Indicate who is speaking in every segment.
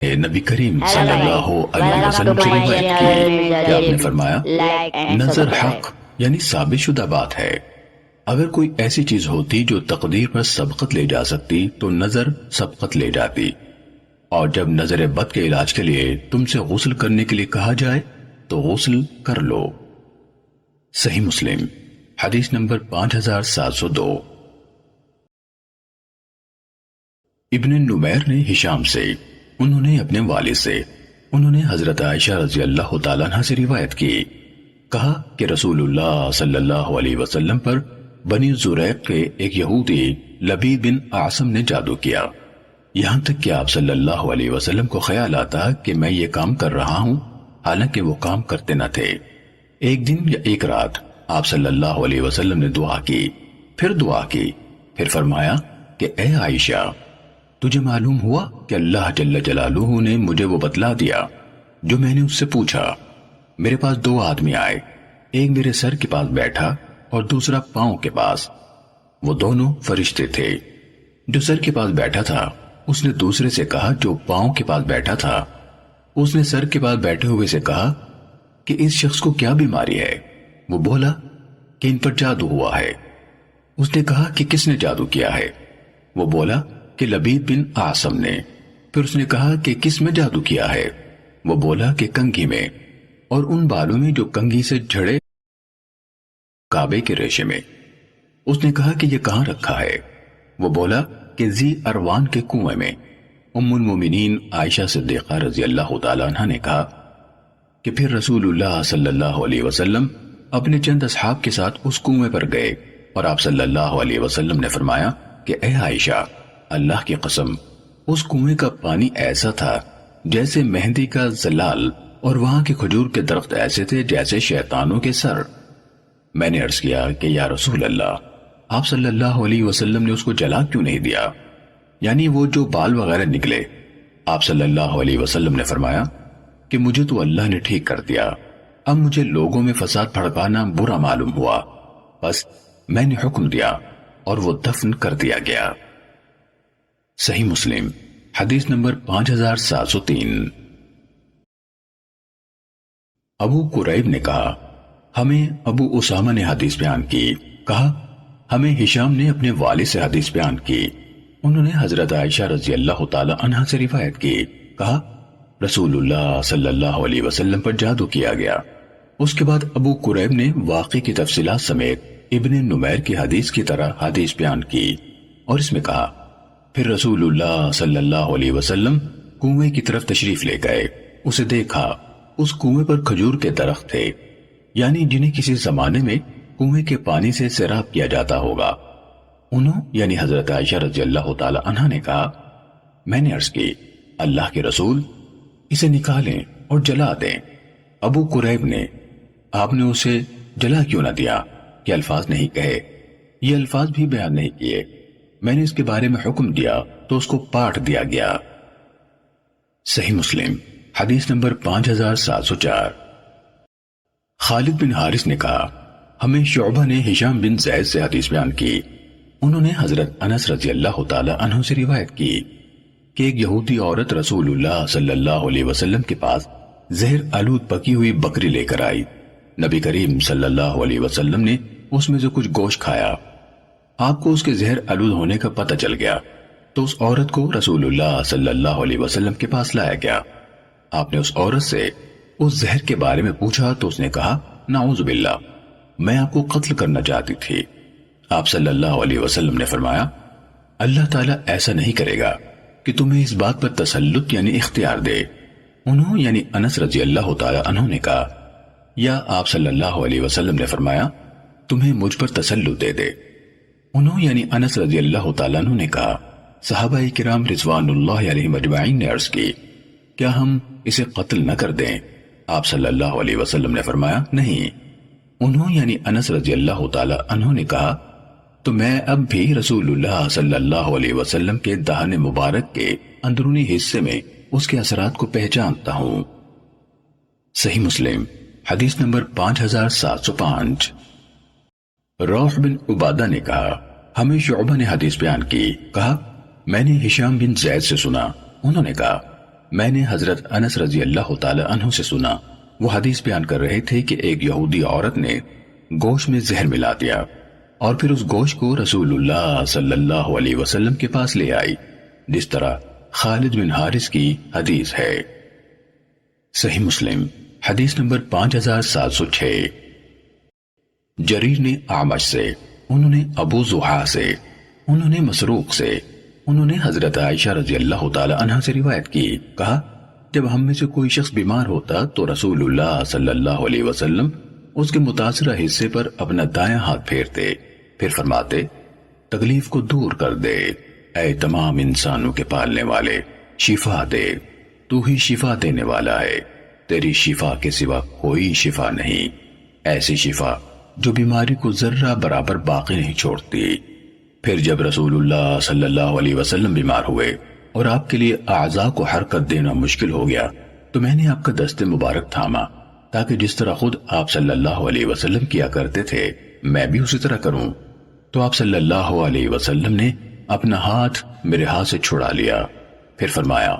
Speaker 1: نبی کریم صلی اللہ علیہ وسلم سے روایت کی کہ آپ نے فرمایا نظر حق یعنی ثابت شدہ بات ہے۔ اگر کوئی ایسی چیز ہوتی جو تقدیر پر سبقت لے جا سکتی تو نظر سبقت لے جاتی، اور جب نظر بد کے علاج کے لیے تم سے غسل کرنے کے لیے کہا جائے تو غسل کر لو۔ صحیح مسلم حدیث نمبر 5702۔ ابن نمیر نے ہشام سے، انہوں نے اپنے والد سے، انہوں نے حضرت عائشہ رضی اللہ تعالیٰ عنہ سے روایت کی، کہا کہ رسول اللہ صلی اللہ علیہ وسلم پر بنی زریق کے ایک یہودی لبید بن اعصم نے جادو کیا، یہاں تک کہ آپ صلی اللہ علیہ وسلم کو خیال آتا کہ میں یہ کام کر رہا ہوں، حالانکہ وہ کام کرتے نہ تھے۔ ایک دن یا ایک رات آپ صلی اللہ علیہ وسلم نے دعا کی، پھر فرمایا کہ اے عائشہ، تجھے معلوم ہوا کہ اللہ جل جلالہ نے مجھے وہ بتلا دیا جو میں نے اس سے پوچھا۔ میرے پاس دو آدمی آئے، ایک میرے سر کے پاس بیٹھا اور دوسرا پاؤں کے پاس، وہ دونوں فرشتے تھے۔ جو سر کے پاس بیٹھا تھا اس نے دوسرے سے کہا جو پاؤں کے پاس بیٹھا تھا، اس نے سر کے پاس بیٹھے ہوئے سے کہا کہ اس شخص کو کیا بیماری ہے؟ وہ بولا کہ ان پر جادو ہوا ہے۔ اس نے کہا کہ کس نے جادو کیا ہے؟ وہ بولا کہ لبید بن اعصم نے۔ پھر اس نے کہا کہ کس میں جادو کیا ہے؟ وہ بولا کہ کنگھی میں، اور ان بالوں میں جو کنگھی سے جھڑے کعبے کے ریشے میں۔ اس نے کہا کہ یہ کہاں رکھا ہے؟ وہ بولا کہ ذی اروان کے کنویں میں۔ ام المومنین عائشہ صدیقہ رضی اللہ تعالیٰ عنہ نے کہا کہ پھر رسول اللہ صلی اللہ علیہ وسلم اپنے چند اصحاب کے ساتھ اس کنویں پر گئے، اور آپ صلی اللہ علیہ وسلم نے فرمایا کہ اے عائشہ، اللہ کی قسم اس کنویں کا پانی ایسا تھا جیسے مہندی کا زلال، اور وہاں کے کھجور کے درخت ایسے تھے جیسے شیطانوں کے سر۔ میں نے عرض کیا کہ یا رسول اللہ، آپ صلی اللہ علیہ وسلم نے اس کو جلا کیوں نہیں دیا؟ یعنی وہ جو بال وغیرہ نکلے۔ آپ صلی اللہ علیہ وسلم نے فرمایا کہ مجھے تو اللہ نے ٹھیک کر دیا، اب مجھے لوگوں میں فساد بھڑکانا برا معلوم ہوا، بس میں نے حکم دیا اور وہ دفن کر دیا گیا۔ صحیح مسلم حدیث نمبر 5703۔ ابو قریب نے کہا ہمیں ابو اسامہ نے حدیث بیان کی، کہا ہمیں ہشام نے اپنے والد سے حدیث بیان کی، انہوں نے حضرت عائشہ رضی اللہ تعالی عنہ سے روایت کی، کہا رسول اللہ صلی اللہ علیہ وسلم پر جادو کیا گیا۔ اس کے بعد ابو قریب نے واقعے کی تفصیلات سمیت ابن نمیر کی حدیث کی طرح حدیث بیان کی، اور اس میں کہا پھر رسول اللہ صلی اللہ علیہ وسلم کنویں کی طرف تشریف لے گئے، اسے دیکھا، اس کنویں پر کھجور کے درخت تھے، یعنی جنہیں کسی زمانے میں کنویں کے پانی سے سیراب کیا جاتا ہوگا۔ انہوں یعنی حضرت عائشہ رضی اللہ تعالی عنہ نے کہا میں نے عرض کی اللہ کے رسول، اسے نکالیں اور جلا دیں۔ ابو قریب نے آپ نے اسے جلا کیوں نہ دیا کہ الفاظ نہیں کہے، یہ الفاظ بھی بیان نہیں کیے، میں نے اس کے بارے میں حکم دیا تو اس کو پاٹ دیا گیا۔ صحیح مسلم حدیث نمبر 5704۔ خالد بن حارث نے کہا ہمیں شعبہ نے ہشام بن زید سے حدیث بیان کی، انہوں نے حضرت انس رضی اللہ تعالی عنہ سے روایت کی کہ ایک یہودی عورت رسول اللہ صلی اللہ علیہ وسلم کے پاس زہر آلود پکی ہوئی بکری لے کر آئی۔ نبی کریم صلی اللہ علیہ وسلم نے اس میں سے کچھ گوشت کھایا، آپ کو اس کے زہر آلود ہونے کا پتہ چل گیا تو اس عورت کو رسول اللہ صلی اللہ علیہ وسلم کے پاس لایا گیا۔ آپ نے اس عورت سے اس زہر کے بارے میں پوچھا تو اس نے کہا نعوذ باللہ، میں آپ کو قتل کرنا چاہتی تھی۔ آپ صلی اللہ علیہ وسلم نے فرمایا اللہ تعالیٰ ایسا نہیں کرے گا کہ تمہیں اس بات پر تسلط یعنی اختیار دے۔ انہوں یعنی انس رضی اللہ تعالی عنہ نے کہا یا آپ صلی اللہ علیہ وسلم نے فرمایا تمہیں مجھ پر تسلط دے دے۔ انہوں یعنی انس رضی اللہ تعالیٰ عنہ نے کہا صحابہ کرام رضوان اللہ علیہ مجمعین نے عرض کی کیا ہم اسے قتل نہ کر دیں؟ آپ صلی اللہ علیہ وسلم نے فرمایا نہیں۔ انہوں یعنی انس رضی اللہ تعالی عنہ نے کہا تو میں اب بھی رسول اللہ صلی اللہ علیہ وسلم کے دہن مبارک کے اندرونی حصے میں اس کے اثرات کو پہچانتا ہوں۔ صحیح مسلم حدیث نمبر 5705۔ روح بن عبادہ نے کہا ہمیں شعبہ نے حدیث بیان کی، کہا میں نے ہشام بن زید سے سنا، انہوں نے کہا میں نے حضرت انس رضی اللہ تعالی عنہ سے سنا، وہ حدیث بیان کر رہے تھے کہ ایک یہودی عورت نے گوشت میں زہر ملا دیا اور پھر اس گوشت کو رسول اللہ صلی اللہ علیہ وسلم کے پاس لے آئی، جس طرح خالد بن حارث کی حدیث ہے۔ صحیح مسلم حدیث نمبر 5706۔ جریر نے اعمش سے، انہوں نے ابو زحا سے، انہوں نے مسروق سے، انہوں نے حضرت عائشہ رضی اللہ تعالی عنہ سے روایت کی، کہا جب ہم میں سے کوئی شخص بیمار ہوتا تو رسول اللہ صلی اللہ علیہ وسلم اس کے متاثرہ حصے پر اپنا دایاں ہاتھ پھیرتے، پھر فرماتے تکلیف کو دور کر دے، اے تمام انسانوں کے پالنے والے، شفا دے، تو ہی شفا دینے والا ہے، تیری شفا کے سوا کوئی شفا نہیں، ایسی شفا جو بیماری کو ذرہ برابر باقی نہیں چھوڑتی۔ پھر جب رسول اللہ صلی اللہ علیہ وسلم بیمار ہوئے اور آپ کے لیے اعضاء کو حرکت دینا مشکل ہو گیا تو میں نے آپ کا دست مبارک تھاما تاکہ جس طرح خود آپ صلی اللہ علیہ وسلم کیا کرتے تھے میں بھی اسی طرح کروں، تو آپ صلی اللہ علیہ وسلم نے اپنا ہاتھ میرے ہاتھ سے چھڑا لیا، پھر فرمایا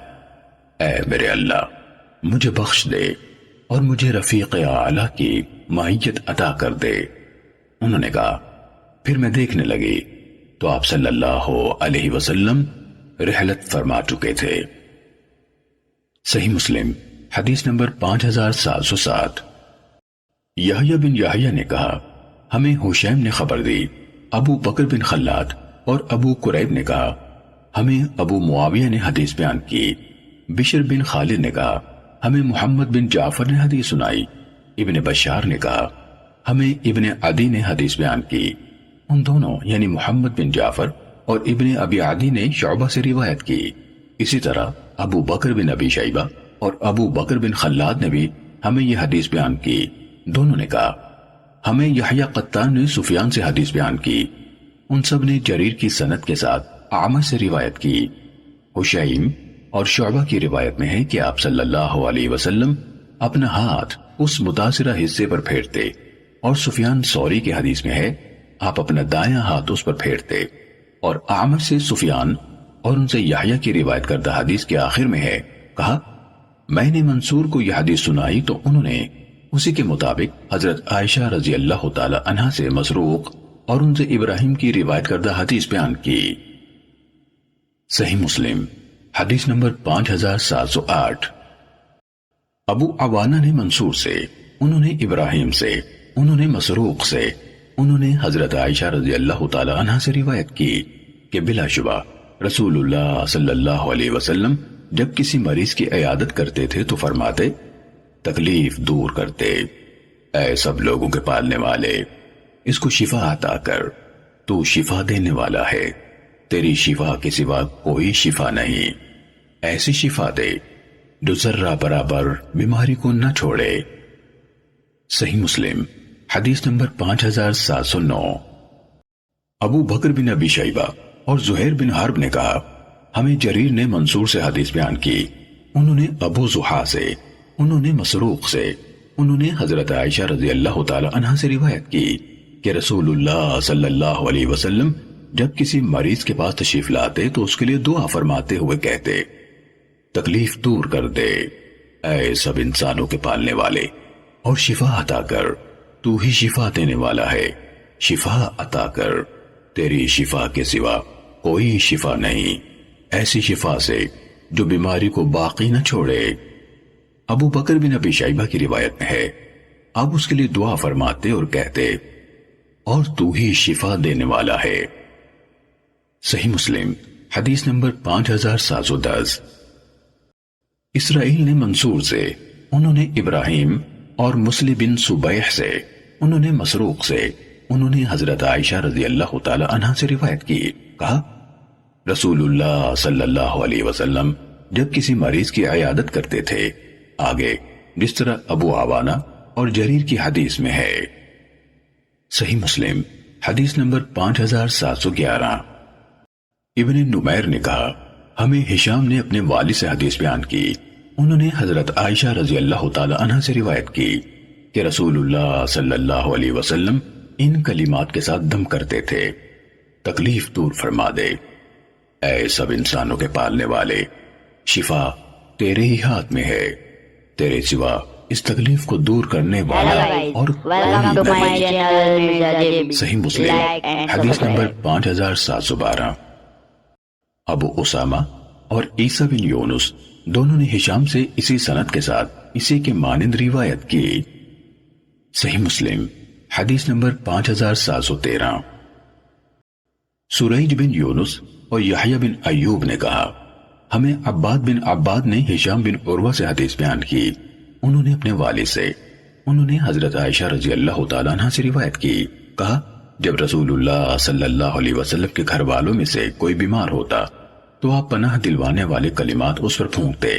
Speaker 1: اے میرے اللہ مجھے بخش دے اور مجھے رفیق اعلیٰ کی معیت عطا کر دے۔ انہوں نے کہا پھر میں دیکھنے لگی تو آپ صلی اللہ علیہ وسلم رحلت فرما چکے تھے۔ صحیح مسلم حدیث نمبر 5707۔ یحییٰ بن یحییٰ نے کہا ہمیں حشیم نے خبر دی، ابو بکر بن خلاد اور ابو قریب نے کہا ہمیں ابو معاویہ نے حدیث بیان کی، بشر بن خالد نے کہا ہمیں محمد بن جعفر نے حدیث سنائی، ابن بشار نے کہا ہمیں ابن عدی نے حدیث بیان کی۔ ان دونوں یعنی محمد بن جعفر اور ابن ابی عدی نے شعبہ سے روایت کی۔ اسی طرح ابو بکر بن ابی شیبہ اور ابو بکر بن خلاد نے بھی ہمیں یہ حدیث بیان کی۔ دونوں نے کہا ہمیں یحییٰ قطان نے سفیان سے حدیث بیان کی۔ ان سب نے جریر کی سند کے ساتھ اعمش سے روایت کی۔ حشیم اور شعبہ کی روایت میں ہے کہ آپ صلی اللہ علیہ وسلم اپنا ہاتھ اس متاثرہ حصے پر پھیرتے، اور سفیان ثوری کی حدیث میں ہے آپ اپنا دایاں ہاتھ اس پر پھیرتے، اور اعمش سے سفیان اور ان سے یحییٰ کی روایت کردہ حدیث کے آخر میں ہے، کہا میں نے منصور کو یہ حدیث سنائی تو انہوں نے اسی کے مطابق حضرت عائشہ رضی اللہ تعالی عنہ سے مسروق اور ان سے ابراہیم کی روایت کردہ حدیث بیان کی۔ صحیح مسلم حدیث نمبر 5708۔ ابو عوانہ نے منصور سے، انہوں نے ابراہیم سے، انہوں نے مسروق سے، انہوں نے حضرت عائشہ رضی اللہ تعالی عنہ سے روایت کی کہ بلا شبہ رسول اللہ صلی اللہ علیہ وسلم جب کسی مریض کی عیادت کرتے تھے تو فرماتے تکلیف دور کرتے، اے سب لوگوں کے پالنے والے اس کو شفا عطا کر، تو شفا دینے والا ہے، تیری شفا کے سوا کوئی شفا نہیں، ایسی شفا دے جو ذرہ برابر بیماری کو نہ چھوڑے۔ صحیح مسلم حدیث نمبر 5709۔ ابو بکر بن ابی شیبہ اور زہیر بن حرب نے کہا ہمیں جریر نے منصور سے حدیث بیان کی، انہوں نے ابو زحا سے، انہوں نے مسروق سے، انہوں نے حضرت عائشہ رضی اللہ تعالی عنہ سے روایت کی کہ رسول اللہ صلی اللہ علیہ وسلم جب کسی مریض کے پاس تشریف لاتے تو اس کے لیے دعا فرماتے ہوئے کہتے تکلیف دور کر دے، اے سب انسانوں کے پالنے والے، اور شفا عطا کر، تو ہی شفا دینے والا ہے، شفا عطا کر، تیری شفا کے سوا کوئی شفا نہیں، ایسی شفا سے جو بیماری کو باقی نہ چھوڑے۔ ابو بکر بن ابی شیبہ کی روایت میں ہے آپ اس کے لیے دعا فرماتے اور کہتے اور تو ہی شفا دینے والا ہے۔ صحیح مسلم حدیث نمبر 5710۔ اسرائیل نے منصور سے، انہوں نے ابراہیم اور مسلم بن صبیح سے، انہوں نے مسروق سے، انہوں نے حضرت عائشہ رضی اللہ تعالی عنہ سے روایت کی، کہا رسول اللہ صلی اللہ علیہ وسلم جب کسی مریض کی عیادت کرتے تھے، آگے جس طرح ابو عوانہ اور جریر کی حدیث میں ہے۔ صحیح مسلم حدیث نمبر 5711۔ ابن نمیر نے کہا ہمیں ہشام نے اپنے والد سے حدیث بیان کی، انہوں نے حضرت عائشہ رضی اللہ تعالی عنہ سے روایت کی کہ رسول اللہ صلی اللہ علیہ وسلم ان کلمات کے ساتھ دم کرتے تھے تکلیف دور فرما دے، اے سب انسانوں کے پالنے والے، شفا تیرے ہی ہاتھ میں ہے، تیرے سوا اس تکلیف کو دور کرنے والا اور
Speaker 2: Welcome to my channel Mirza JB.
Speaker 1: صحیح مسلم
Speaker 2: Like and
Speaker 1: حدیث نمبر
Speaker 2: subscribe.
Speaker 1: 5712۔ ابو اسامہ اور عیسیٰ بن یونس دونوں نے ہشام سے اسی سند کے ساتھ اسی کے مانند روایت کی۔ صحیح مسلم حدیث نمبر 5713۔ سریج بن یونس اور یحییٰ بن ایوب نے کہا ہمیں عباد بن عباد نے ہشام بن عروہ سے حدیث بیان کی، انہوں نے اپنے والد سے، انہوں نے حضرت عائشہ رضی اللہ تعالیٰ عنہ سے روایت کی، کہا جب رسول اللہ صلی اللہ علیہ وسلم کے گھر والوں میں سے کوئی بیمار ہوتا تو آپ پناہ دلوانے والے کلمات اس پر پھونکتے،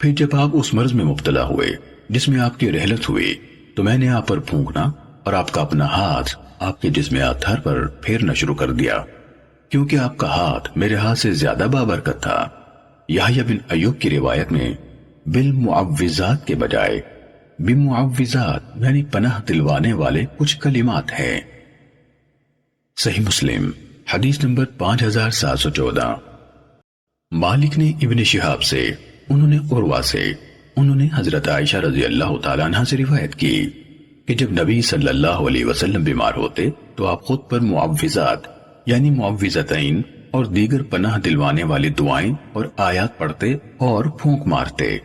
Speaker 1: پھر جب آپ اس مرض میں مبتلا ہوئے جس میں آپ کی رحلت ہوئی تو میں نے آپ پر پھونکنا اور آپ کا اپنا ہاتھ آپ کے جسم اطہر پر پھیرنا شروع کر دیا، کیونکہ آپ کا ہاتھ میرے ہاتھ سے زیادہ بابرکت تھا۔ یحییٰ بن ایوب کی روایت میں بالمعوذات کے بجائے بمعوذات یعنی پناہ دلوانے والے کچھ کلمات ہیں۔ صحیح مسلم حدیث نمبر 5714۔ مالک نے ابن شہاب سے، انہوں نے عروہ سے، انہوں نے حضرت عائشہ رضی اللہ تعالیٰ عنہ سے روایت کی کہ جب نبی صلی اللہ علیہ وسلم بیمار ہوتے تو آپ خود پر معوذات یعنی معوذتین اور دیگر پناہ دلوانے والی دعائیں اور آیات پڑھتے اور پھونک مارتے۔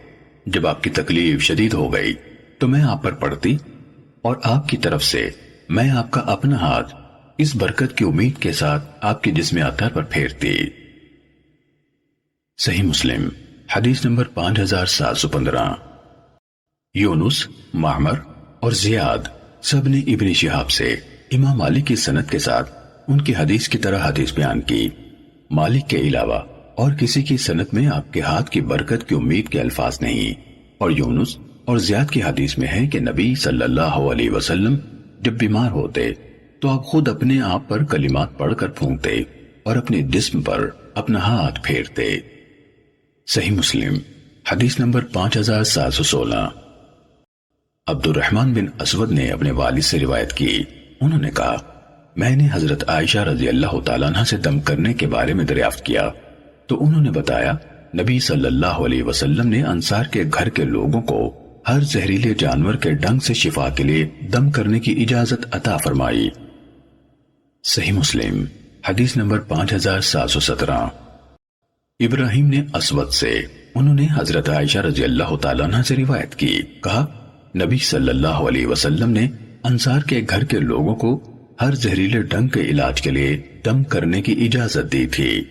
Speaker 1: جب آپ کی تکلیف شدید ہو گئی تو میں آپ پر پڑھتی اور آپ کی طرف سے میں آپ کا اپنا ہاتھ اس برکت کی امید کے ساتھ آپ کے جسم اطہر پر پھیرتی۔ صحیح مسلم حدیث نمبر 5715۔ یونس، معمر اور زیاد سب نے ابن شہاب سے امام مالک کی سند کے ساتھ ان کی حدیث کی طرح حدیث بیان کی۔ مالک کے علاوہ اور کسی کی سند میں آپ کے ہاتھ کی برکت کی امید کے الفاظ نہیں، اور یونس اور زیاد کی حدیث میں ہے کہ نبی صلی اللہ علیہ وسلم جب بیمار ہوتے تو آپ خود اپنے آپ پر کلمات پڑھ کر پھونکتے اور اپنے جسم پر اپنا ہاتھ پھیرتے۔ صحیح مسلم حدیث نمبر 5716۔ عبد الرحمن بن اسود نے اپنے والد سے روایت کی، انہوں نے کہا میں نے حضرت عائشہ رضی اللہ تعالیٰ عنہ سے دم کرنے کے بارے میں دریافت کیا تو انہوں نے بتایا نبی صلی اللہ علیہ وسلم نے انصار کے گھر کے لوگوں کو ہر زہریلے جانور کے ڈنگ سے شفا کے لیے دم کرنے کی اجازت عطا فرمائی۔ صحیح مسلم حدیث نمبر 5717۔ ابراہیم نے اسود سے، انہوں نے حضرت عائشہ رضی اللہ تعالیٰ عنہ سے روایت کی، کہا نبی صلی اللہ علیہ وسلم نے انصار کے گھر کے لوگوں کو ہر زہریلے ڈنگ کے علاج کے لیے دم کرنے کی اجازت دی تھی۔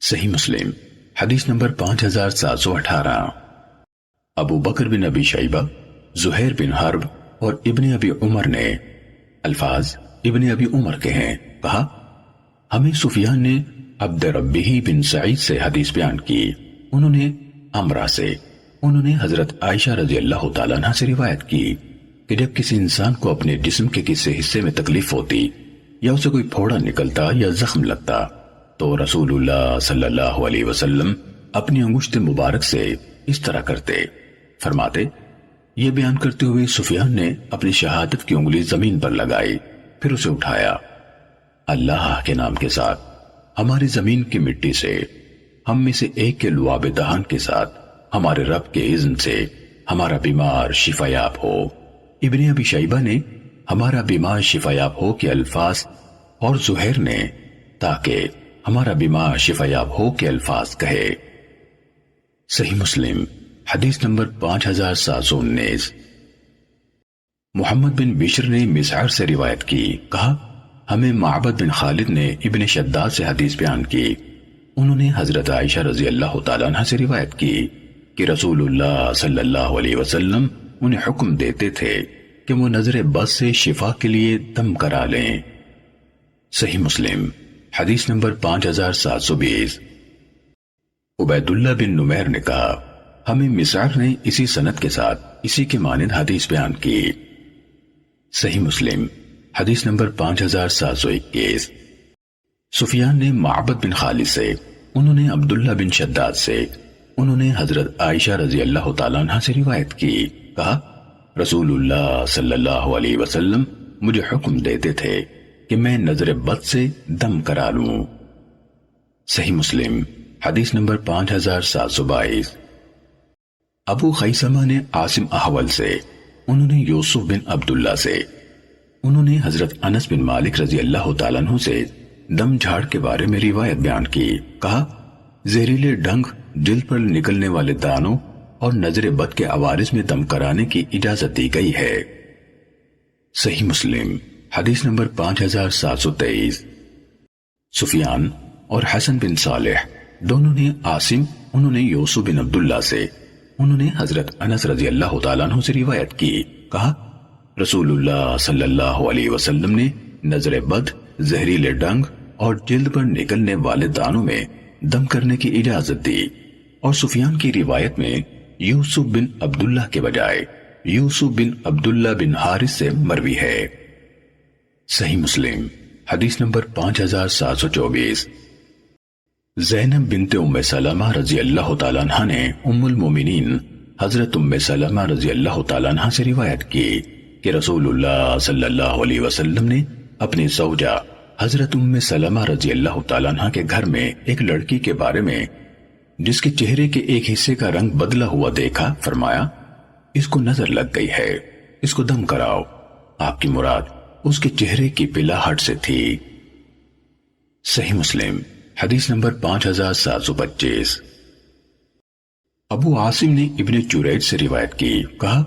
Speaker 1: صحیح مسلم حدیث نمبر 5718۔ ابو بکر بن ابی شیبہ، زہیر بن حرب اور ابن ابی عمر نے، الفاظ ابن ابی عمر کے ہیں، کہا ہمیں سفیان نے عبد ربیہ بن سعید سے حدیث بیان کی، انہوں نے امرہ سے، انہوں نے حضرت عائشہ رضی اللہ تعالیٰ عنہ سے روایت کی کہ جب کسی انسان کو اپنے جسم کے کسی حصے میں تکلیف ہوتی یا اسے کوئی پھوڑا نکلتا یا زخم لگتا تو رسول اللہ صلی اللہ علیہ وسلم اپنی انگشت مبارک سے اس طرح کرتے، فرماتے یہ بیان کرتے ہوئے سفیان نے اپنی شہادت کی انگلی زمین پر لگائی، پھر اسے اٹھایا، اللہ کے نام کے ساتھ ہماری زمین کی مٹی سے ہم میں سے ایک کے لعاب دہان کے ساتھ ہمارے رب کے اذن سے ہمارا بیمار شفا یاب ہو۔ ابن ابی شیبہ نے ہمارا بیمار شفا یاب ہو کے الفاظ اور زہیر نے تاکہ ہمارا بیمار شفا یاب ہو کے الفاظ کہے۔ صحیح مسلم حدیث نمبر 5719۔ محمد بن بشر نے مسعر سے روایت کی، کہا ہمیں معبد بن خالد نے ابن شداد سے حدیث بیان کی، انہوں نے حضرت عائشہ رضی اللہ تعالیٰ عنہ سے روایت کی کہ رسول اللہ صلی اللہ علیہ وسلم انہیں حکم دیتے تھے کہ وہ نظر بد سے شفا کے لیے دم کرا لیں۔ صحیح مسلم حدیث نمبر 5720۔ عبید اللہ بن نمیر نے کہا ہمیں مسعر نے اسی سند کے ساتھ اسی کے مانند حدیث بیان کی۔ صحیح مسلم حدیث نمبر 5721۔ سفیان نے معبد بن خالد سے، انہوں نے عبداللہ بن شداد سے، انہوں نے حضرت عائشہ رضی اللہ تعالیٰ عنہ سے روایت کی، کہا رسول اللہ صلی اللہ علیہ وسلم مجھے حکم دیتے تھے کہ میں نظر بد سے دم کرا لوں۔ صحیح مسلم حدیث نمبر 5722۔ ابو خیثمہ نے عاصم احول سے، انہوں نے یوسف بن عبداللہ سے، انہوں نے حضرت انس بن مالک رضی اللہ تعالیٰ عنہ سے دم جھاڑ کے بارے میں روایت بیان کی، کہا زہریلے ڈنگ، جلد پر نکلنے والے دانوں اور نظر بد کے عوارض میں دم کرانے کی اجازت دی گئی ہے۔ صحیح مسلم حدیث نمبر 5723۔ سفیان اور حسن بن صالح دونوں نے عاصم، انہوں نے یوسف بن عبداللہ سے، انہوں نے حضرت انس رضی اللہ تعالیٰ عنہ سے روایت کی، کہا رسول اللہ صلی اللہ علیہ وسلم نے نظر بد، زہریلے ڈنگ اور جلد پر نکلنے والے دانوں میں دم کرنے کی اجازت دی، اور سفیان کی روایت میں یوسف بن عبداللہ کے بجائے یوسف بن عبداللہ بن حارث سے مروی ہے۔ صحیح مسلم حدیث نمبر 5724۔ زینب بنت ام سلمہ رضی اللہ تعالیٰ عنہ نے ام المومنین حضرت ام سلمہ رضی اللہ تعالیٰ عنہ سے روایت کی کہ رسول اللہ صلی اللہ علیہ وسلم نے اپنی زوجہ حضرت ام سلمہ رضی اللہ تعالیٰ عنہ کے گھر میں ایک لڑکی کے بارے میں جس کے چہرے کے ایک حصے کا رنگ بدلا ہوا دیکھا، فرمایا اس کو نظر لگ گئی ہے، اس کو دم کراؤ۔ آپ کی مراد اس کے چہرے کی پلاہٹ سے تھی۔ صحیح مسلم حدیث نمبر 5725۔ ابو عاصم نے ابن جریج سے روایت کی، کہا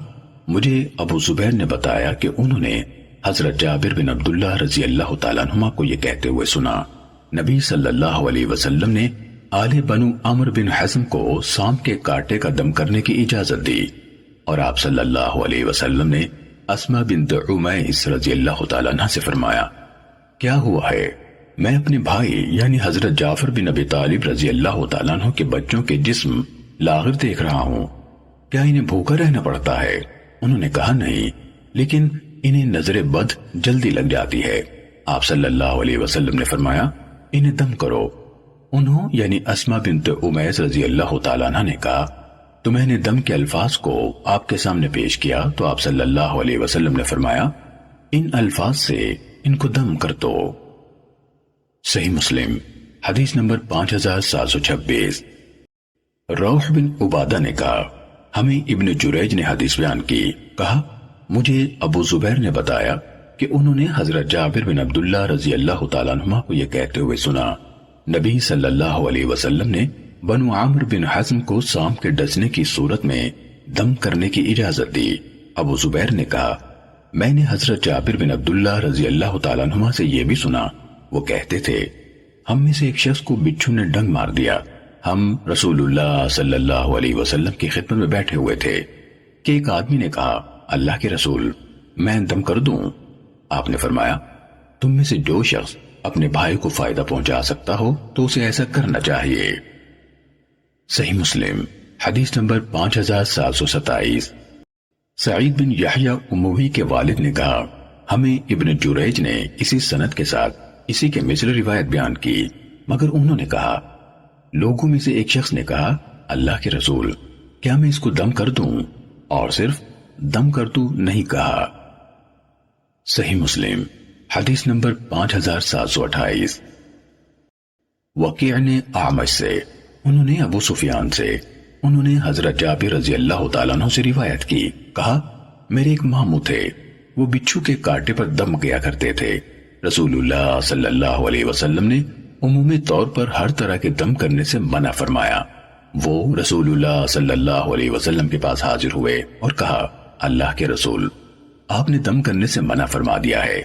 Speaker 1: مجھے ابو زبیر نے بتایا کہ انہوں نے حضرت جابر بن عبداللہ رضی اللہ تعالیٰ عنہما کو یہ کہتے ہوئے سنا، نبی صلی اللہ علیہ وسلم نے آل بنو عمر بن حزم کو سام کے کانٹے کا دم کرنے کی اجازت دی، اور آپ صلی اللہ علیہ وسلم نے اسما بنت عمیس رضی اللہ تعالیٰ عنہ سے فرمایا کیا ہوا ہے؟ میں اپنے بھائی یعنی حضرت جعفر بن ابی طالب رضی اللہ تعالیٰ عنہ کے بچوں کے جسم لاغر دیکھ رہا ہوں، کیا انہیں بھوکا رہنا پڑتا ہے؟ انہوں نے کہا نہیں، لیکن انہیں نظر بد جلدی لگ جاتی ہے۔ آپ صلی اللہ علیہ وسلم نے فرمایا انہیں دم کرو۔ انہوں یعنی اسما بنت عمیس رضی اللہ تعالیٰ عنہ نے کہا تو میں نے دم کے الفاظ کو آپ کے سامنے پیش کیا تو آپ صلی اللہ علیہ وسلم نے فرمایا ان الفاظ سے ان کو دم کر دو۔ صحیح مسلم حدیث نمبر 5726۔ روح بن عبادہ نے کہا ہمیں ابن جریج نے حدیث بیان کی، کہا مجھے ابو زبیر نے بتایا کہ انہوں نے حضرت جابر بن عبداللہ رضی اللہ تعالیٰ عنہما کو یہ کہتے ہوئے سنا، نبی صلی اللہ علیہ وسلم نے بنو عامر بن حزم کو سام کے ڈسنے کی صورت میں دم کرنے کی اجازت دی۔ ابو زبیر نے کہا میں نے حضرت جابر بن عبداللہ رضی اللہ تعالیٰ عنہما سے یہ بھی سنا، وہ کہتے تھے ہم میں سے ایک شخص کو بچھو نے ڈنگ مار دیا، ہم رسول اللہ صلی اللہ علیہ وسلم کی خدمت میں بیٹھے ہوئے تھے کہ ایک آدمی نے کہا اللہ کے رسول میں دم کر دوں؟ آپ نے فرمایا تم میں سے جو شخص اپنے بھائی کو فائدہ پہنچا سکتا ہو تو اسے ایسا کرنا چاہیے۔ صحیح مسلم حدیث نمبر 5727۔ سعید بن یحییٰ اموی کے والد نے کہا ہمیں ابن جریج نے اسی سند کے ساتھ اسی کے مثل روایت بیان کی، مگر انہوں نے کہا لوگوں میں سے ایک شخص نے کہا اللہ کے رسول کیا میں اس کو دم کر دوں؟ اور صرف دم کر دوں نہیں کہا۔ صحیح مسلم حدیث نمبر 5728۔ وکیع نے اعمش سے، انہوں نے ابو سفیان سے، انہوں نے حضرت جابر رضی اللہ تعالیٰ عنہ سے روایت کی، کہا میرے ایک ماموں تھے، وہ بچھو کے کانٹے پر دم کیا کرتے تھے۔ رسول اللہ صلی اللہ علیہ وسلم نے عمومی طور پر ہر طرح کے دم کرنے سے منع فرمایا۔ وہ رسول اللہ صلی اللہ علیہ وسلم کے پاس حاضر ہوئے اور کہا اللہ کے رسول آپ نے دم کرنے سے منع فرما دیا ہے،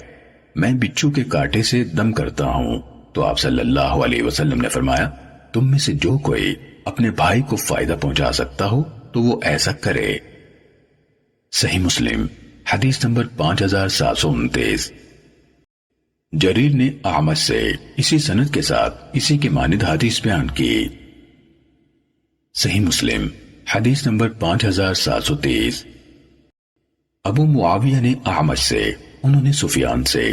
Speaker 1: میں بچھو کے کانٹے سے دم کرتا ہوں۔ تو آپ صلی اللہ علیہ وسلم نے فرمایا تم میں سے جو کوئی اپنے بھائی کو فائدہ پہنچا سکتا ہو تو وہ ایسا کرے۔ صحیح مسلم حدیث نمبر 5729۔ جریر نے اعمش سے اسی سند کے ساتھ اسی کے مانند حدیث بیان کی۔ صحیح مسلم حدیث نمبر 5730۔ ابو معاویہ نے اعمش سے، انہوں نے سفیان سے،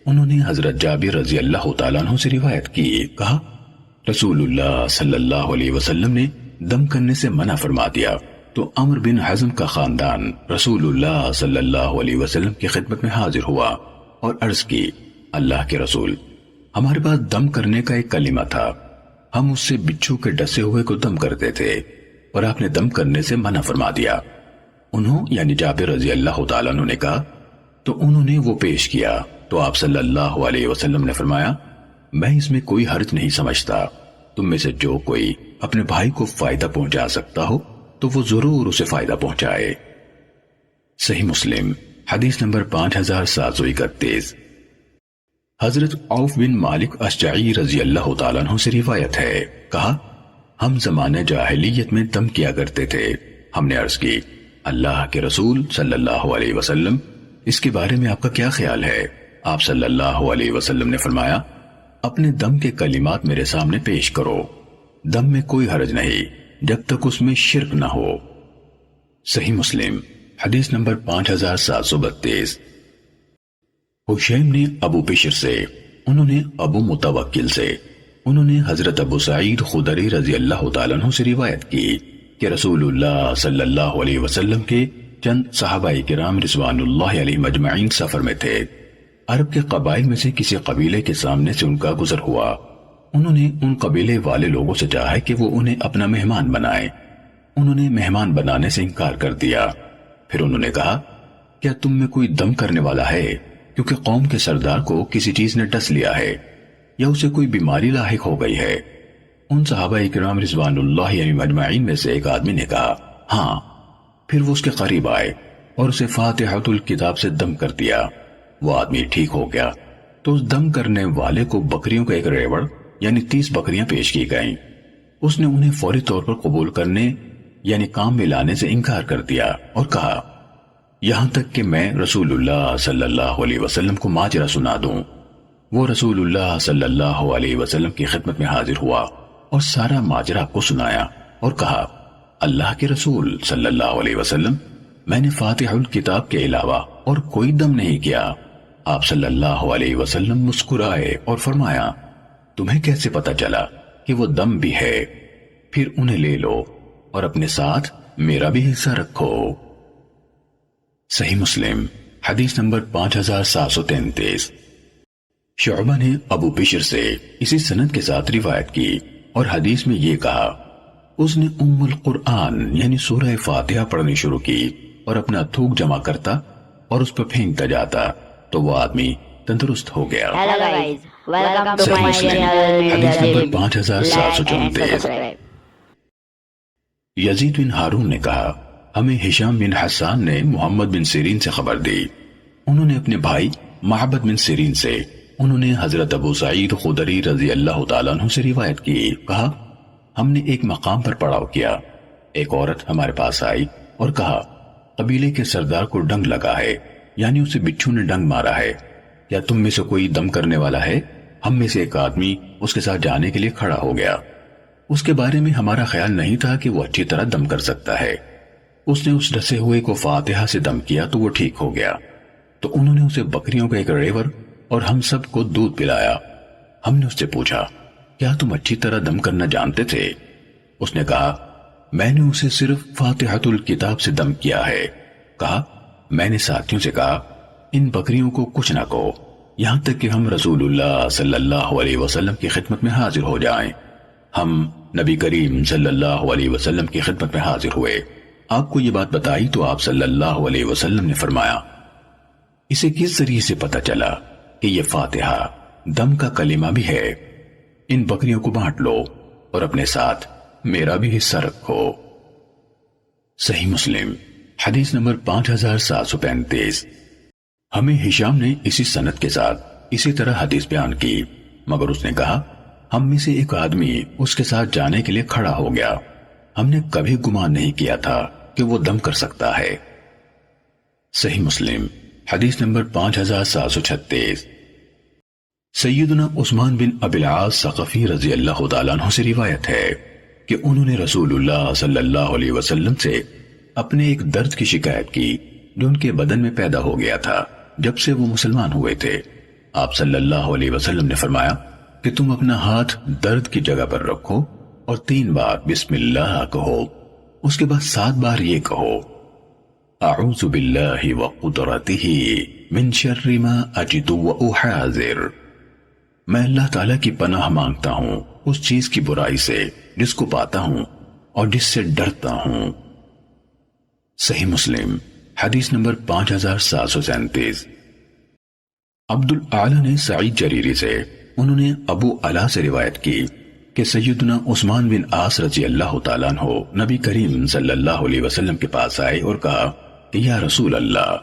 Speaker 1: انہوں نے حضرت جابر رضی اللہ تعالیٰ عنہ سے روایت کی، کہا رسول اللہ صلی اللہ علیہ وسلم نے دم کرنے سے منع فرما دیا تو عمر بن حزم کا خاندان رسول اللہ صلی اللہ علیہ وسلم کی خدمت میں حاضر ہوا اور عرض کی اللہ کے رسول ہمارے پاس دم کرنے کا ایک کلمہ تھا، ہم اس سے بچھو کے ڈسے ہوئے کو دم کرتے تھے اور آپ نے دم کرنے سے منع فرما دیا۔ انہوں یعنی جابر رضی اللہ تعالیٰ عنہ نے کہا تو انہوں نے وہ پیش کیا تو آپ صلی اللہ علیہ وسلم نے فرمایا میں اس میں کوئی حرج نہیں سمجھتا، تم میں سے جو کوئی اپنے بھائی کو فائدہ پہنچا سکتا ہو تو وہ ضرور اسے فائدہ پہنچائے۔ صحیح مسلم حدیث نمبر 5731۔ حضرت عوف بن مالک اشجعی رضی اللہ تعالیٰ عنہ سے روایت ہے، کہا ہم زمانے جاہلیت میں دم کیا کرتے تھے۔ ہم نے عرض کی اللہ کے رسول صلی اللہ علیہ وسلم اس کے بارے میں آپ کا کیا خیال ہے؟ آپ صلی اللہ علیہ وسلم نے فرمایا اپنے دم کے کلمات میرے سامنے پیش کرو، دم میں کوئی حرج نہیں جب تک اس میں شرک نہ ہو۔ صحیح مسلم حدیث نمبر 5732۔ حشیم نے ابو بشر سے، انہوں نے ابو متوکل سے، انہوں نے حضرت ابو سعید خدری رضی اللہ تعالیٰ عنہ سے روایت کی کہ رسول اللہ صلی اللہ علیہ وسلم کے چند صحابہ کرام رضوان اللہ علیہ مجمعین سفر میں تھے۔ عرب کے قبائل میں سے کسی قبیلے کے سامنے سے ان کا گزر ہوا۔ انہوں نے ان قبیلے والے لوگوں سے چاہا کہ وہ انہیں اپنا مہمان بنائیں۔ انہوں نے مہمان بنانے سے انکار کر دیا۔ پھر انہوں نے کہا کیا تم میں کوئی دم کرنے والا ہے؟ کیونکہ قوم کے سردار کو کسی چیز نے ڈس لیا ہے یا اسے کوئی بیماری لاحق ہو گئی ہے۔ ان صحابہ کرام رضوان اللہ علیہ مجمعین میں سے ایک آدمی نے کہا ہاں۔ پھر وہ اس کے قریب آئے اور اسے فاتحۃ الکتاب سے دم کر دیا۔ وہ آدمی ٹھیک ہو گیا تو اس دم کرنے والے کو بکریوں کا ایک ریوڑ یعنی 30 بکریاں پیش کی گئیں۔ اس نے انہیں فوری طور پر قبول کرنے یعنی کام میں لانے سے انکار کر دیا اور کہا یہاں تک کہ میں رسول اللہ صلی اللہ علیہ وسلم کو ماجرا سنا دوں۔ وہ رسول اللہ صلی اللہ علیہ وسلم کی خدمت میں حاضر ہوا اور سارا ماجرا کو سنایا اور کہا اللہ کے رسول صلی اللہ علیہ وسلم میں نے فاتح الکتاب کے علاوہ اور کوئی دم نہیں کیا۔ آپ صلی اللہ علیہ وسلم مسکرائے اور فرمایا تمہیں کیسے پتا چلا کہ وہ دم بھی ہے؟ پھر انہیں لے لو اور اپنے ساتھ میرا بھی حصہ رکھو۔ صحیح مسلم حدیث نمبر 5733۔ شعبہ نے ابو بشر سے اسی سند کے ساتھ روایت کی اور حدیث میں یہ کہا اس نے ام القرآن یعنی سورہ فاتحہ پڑھنی شروع کی اور اپنا تھوک جمع کرتا اور اس پر پھینکتا جاتا تو وہ آدمی تندرست ہو گیا۔
Speaker 2: Hello guys, welcome to
Speaker 1: صحیح
Speaker 2: my
Speaker 1: مسلم
Speaker 2: channel
Speaker 1: حدیث نمبر
Speaker 2: Mirza
Speaker 1: 5734۔ یزید بن ہارون نے کہا ہمیں ہشام بن حسان نے محمد بن سیرین سے خبر دی۔ انہوں نے اپنے بھائی معبد بن سیرین سے، انہوں نے حضرت ابو سعید خدری رضی اللہ تعالیٰ عنہ سے روایت کی، کہا ہم نے ایک مقام پر پڑاؤ کیا۔ ایک عورت ہمارے پاس آئی اور کہا قبیلے کے سردار کو ڈنگ لگا ہے یعنی اسے بچھو نے ڈنگ مارا ہے، کیا تم میں سے کوئی دم کرنے والا ہے؟ ہم میں سے ایک آدمی اس کے ساتھ جانے کے لیے کھڑا ہو گیا۔ اس کے بارے میں ہمارا خیال نہیں تھا کہ وہ اچھی طرح دم کر سکتا ہے۔ اس نے اس ڈسے ہوئے کو فاتحہ سے دم کیا تو وہ ٹھیک ہو گیا۔ تو انہوں نے اسے بکریوں کا ایک ریور اور ہم سب کو دودھ پلایا۔ ہم نے اس سے پوچھا کیا تم اچھی طرح دم کرنا جانتے تھے؟ اس نے کہا میں نے اسے صرف فاتحۃ الکتاب سے دم کیا ہے۔ کہا میں نے ساتھیوں سے کہا ان بکریوں کو کچھ نہ کہو یہاں تک کہ ہم رسول اللہ صلی اللہ علیہ وسلم کی خدمت میں حاضر ہو جائیں۔ ہم نبی کریم صلی اللہ علیہ وسلم کی خدمت میں حاضر ہوئے، آپ کو یہ بات بتائی تو آپ صلی اللہ علیہ وسلم نے فرمایا اسے کس ذریعے سے پتا چلا کہ یہ فاتحہ دم کا کلمہ بھی ہے؟ ان بکریوں کو بانٹ لو اور اپنے ساتھ میرا بھی حصہ رکھو۔ صحیح مسلم حدیث نمبر 5735۔ ہمیں ہشام نے اسی سند کے ساتھ اسی طرح حدیث بیان کی، مگر اس نے کہا ہم میں سے ایک آدمی اس کے ساتھ جانے کے لیے کھڑا ہو گیا، ہم نے کبھی گمان نہیں کیا تھا کہ وہ دم کر سکتا ہے۔ صحیح مسلم حدیث نمبر 5736۔ سیدنا عثمان بن ابی العاص ثقفی رضی اللہ تعالیٰ عنہ سے روایت ہے کہ انہوں نے رسول اللہ صلی اللہ علیہ وسلم سے اپنے ایک درد کی شکایت کی جو ان کے بدن میں پیدا ہو گیا تھا جب سے وہ مسلمان ہوئے تھے۔ آپ صلی اللہ علیہ وسلم نے فرمایا کہ تم اپنا ہاتھ درد کی جگہ پر رکھو اور 3 بار بسم اللہ کہو، اس کے بعد 7 بار یہ کہو اعوذ باللہ وقدرتہ من شر ما اجد واحاذر، میں اللہ تعالیٰ کی پناہ مانگتا ہوں اس چیز کی برائی سے جس کو پاتا ہوں اور جس سے ڈرتا ہوں۔ صحیح مسلم حدیث نمبر 5737۔ عبد الاعلی نے سعید جریری سے، انہوں نے ابو علا سے روایت کی کہ سیدنا عثمان بن عاص رضی اللہ تعالیٰ عنہ نبی کریم صلی اللہ علیہ وسلم کے پاس آئے اور کہا کہ یا رسول اللہ،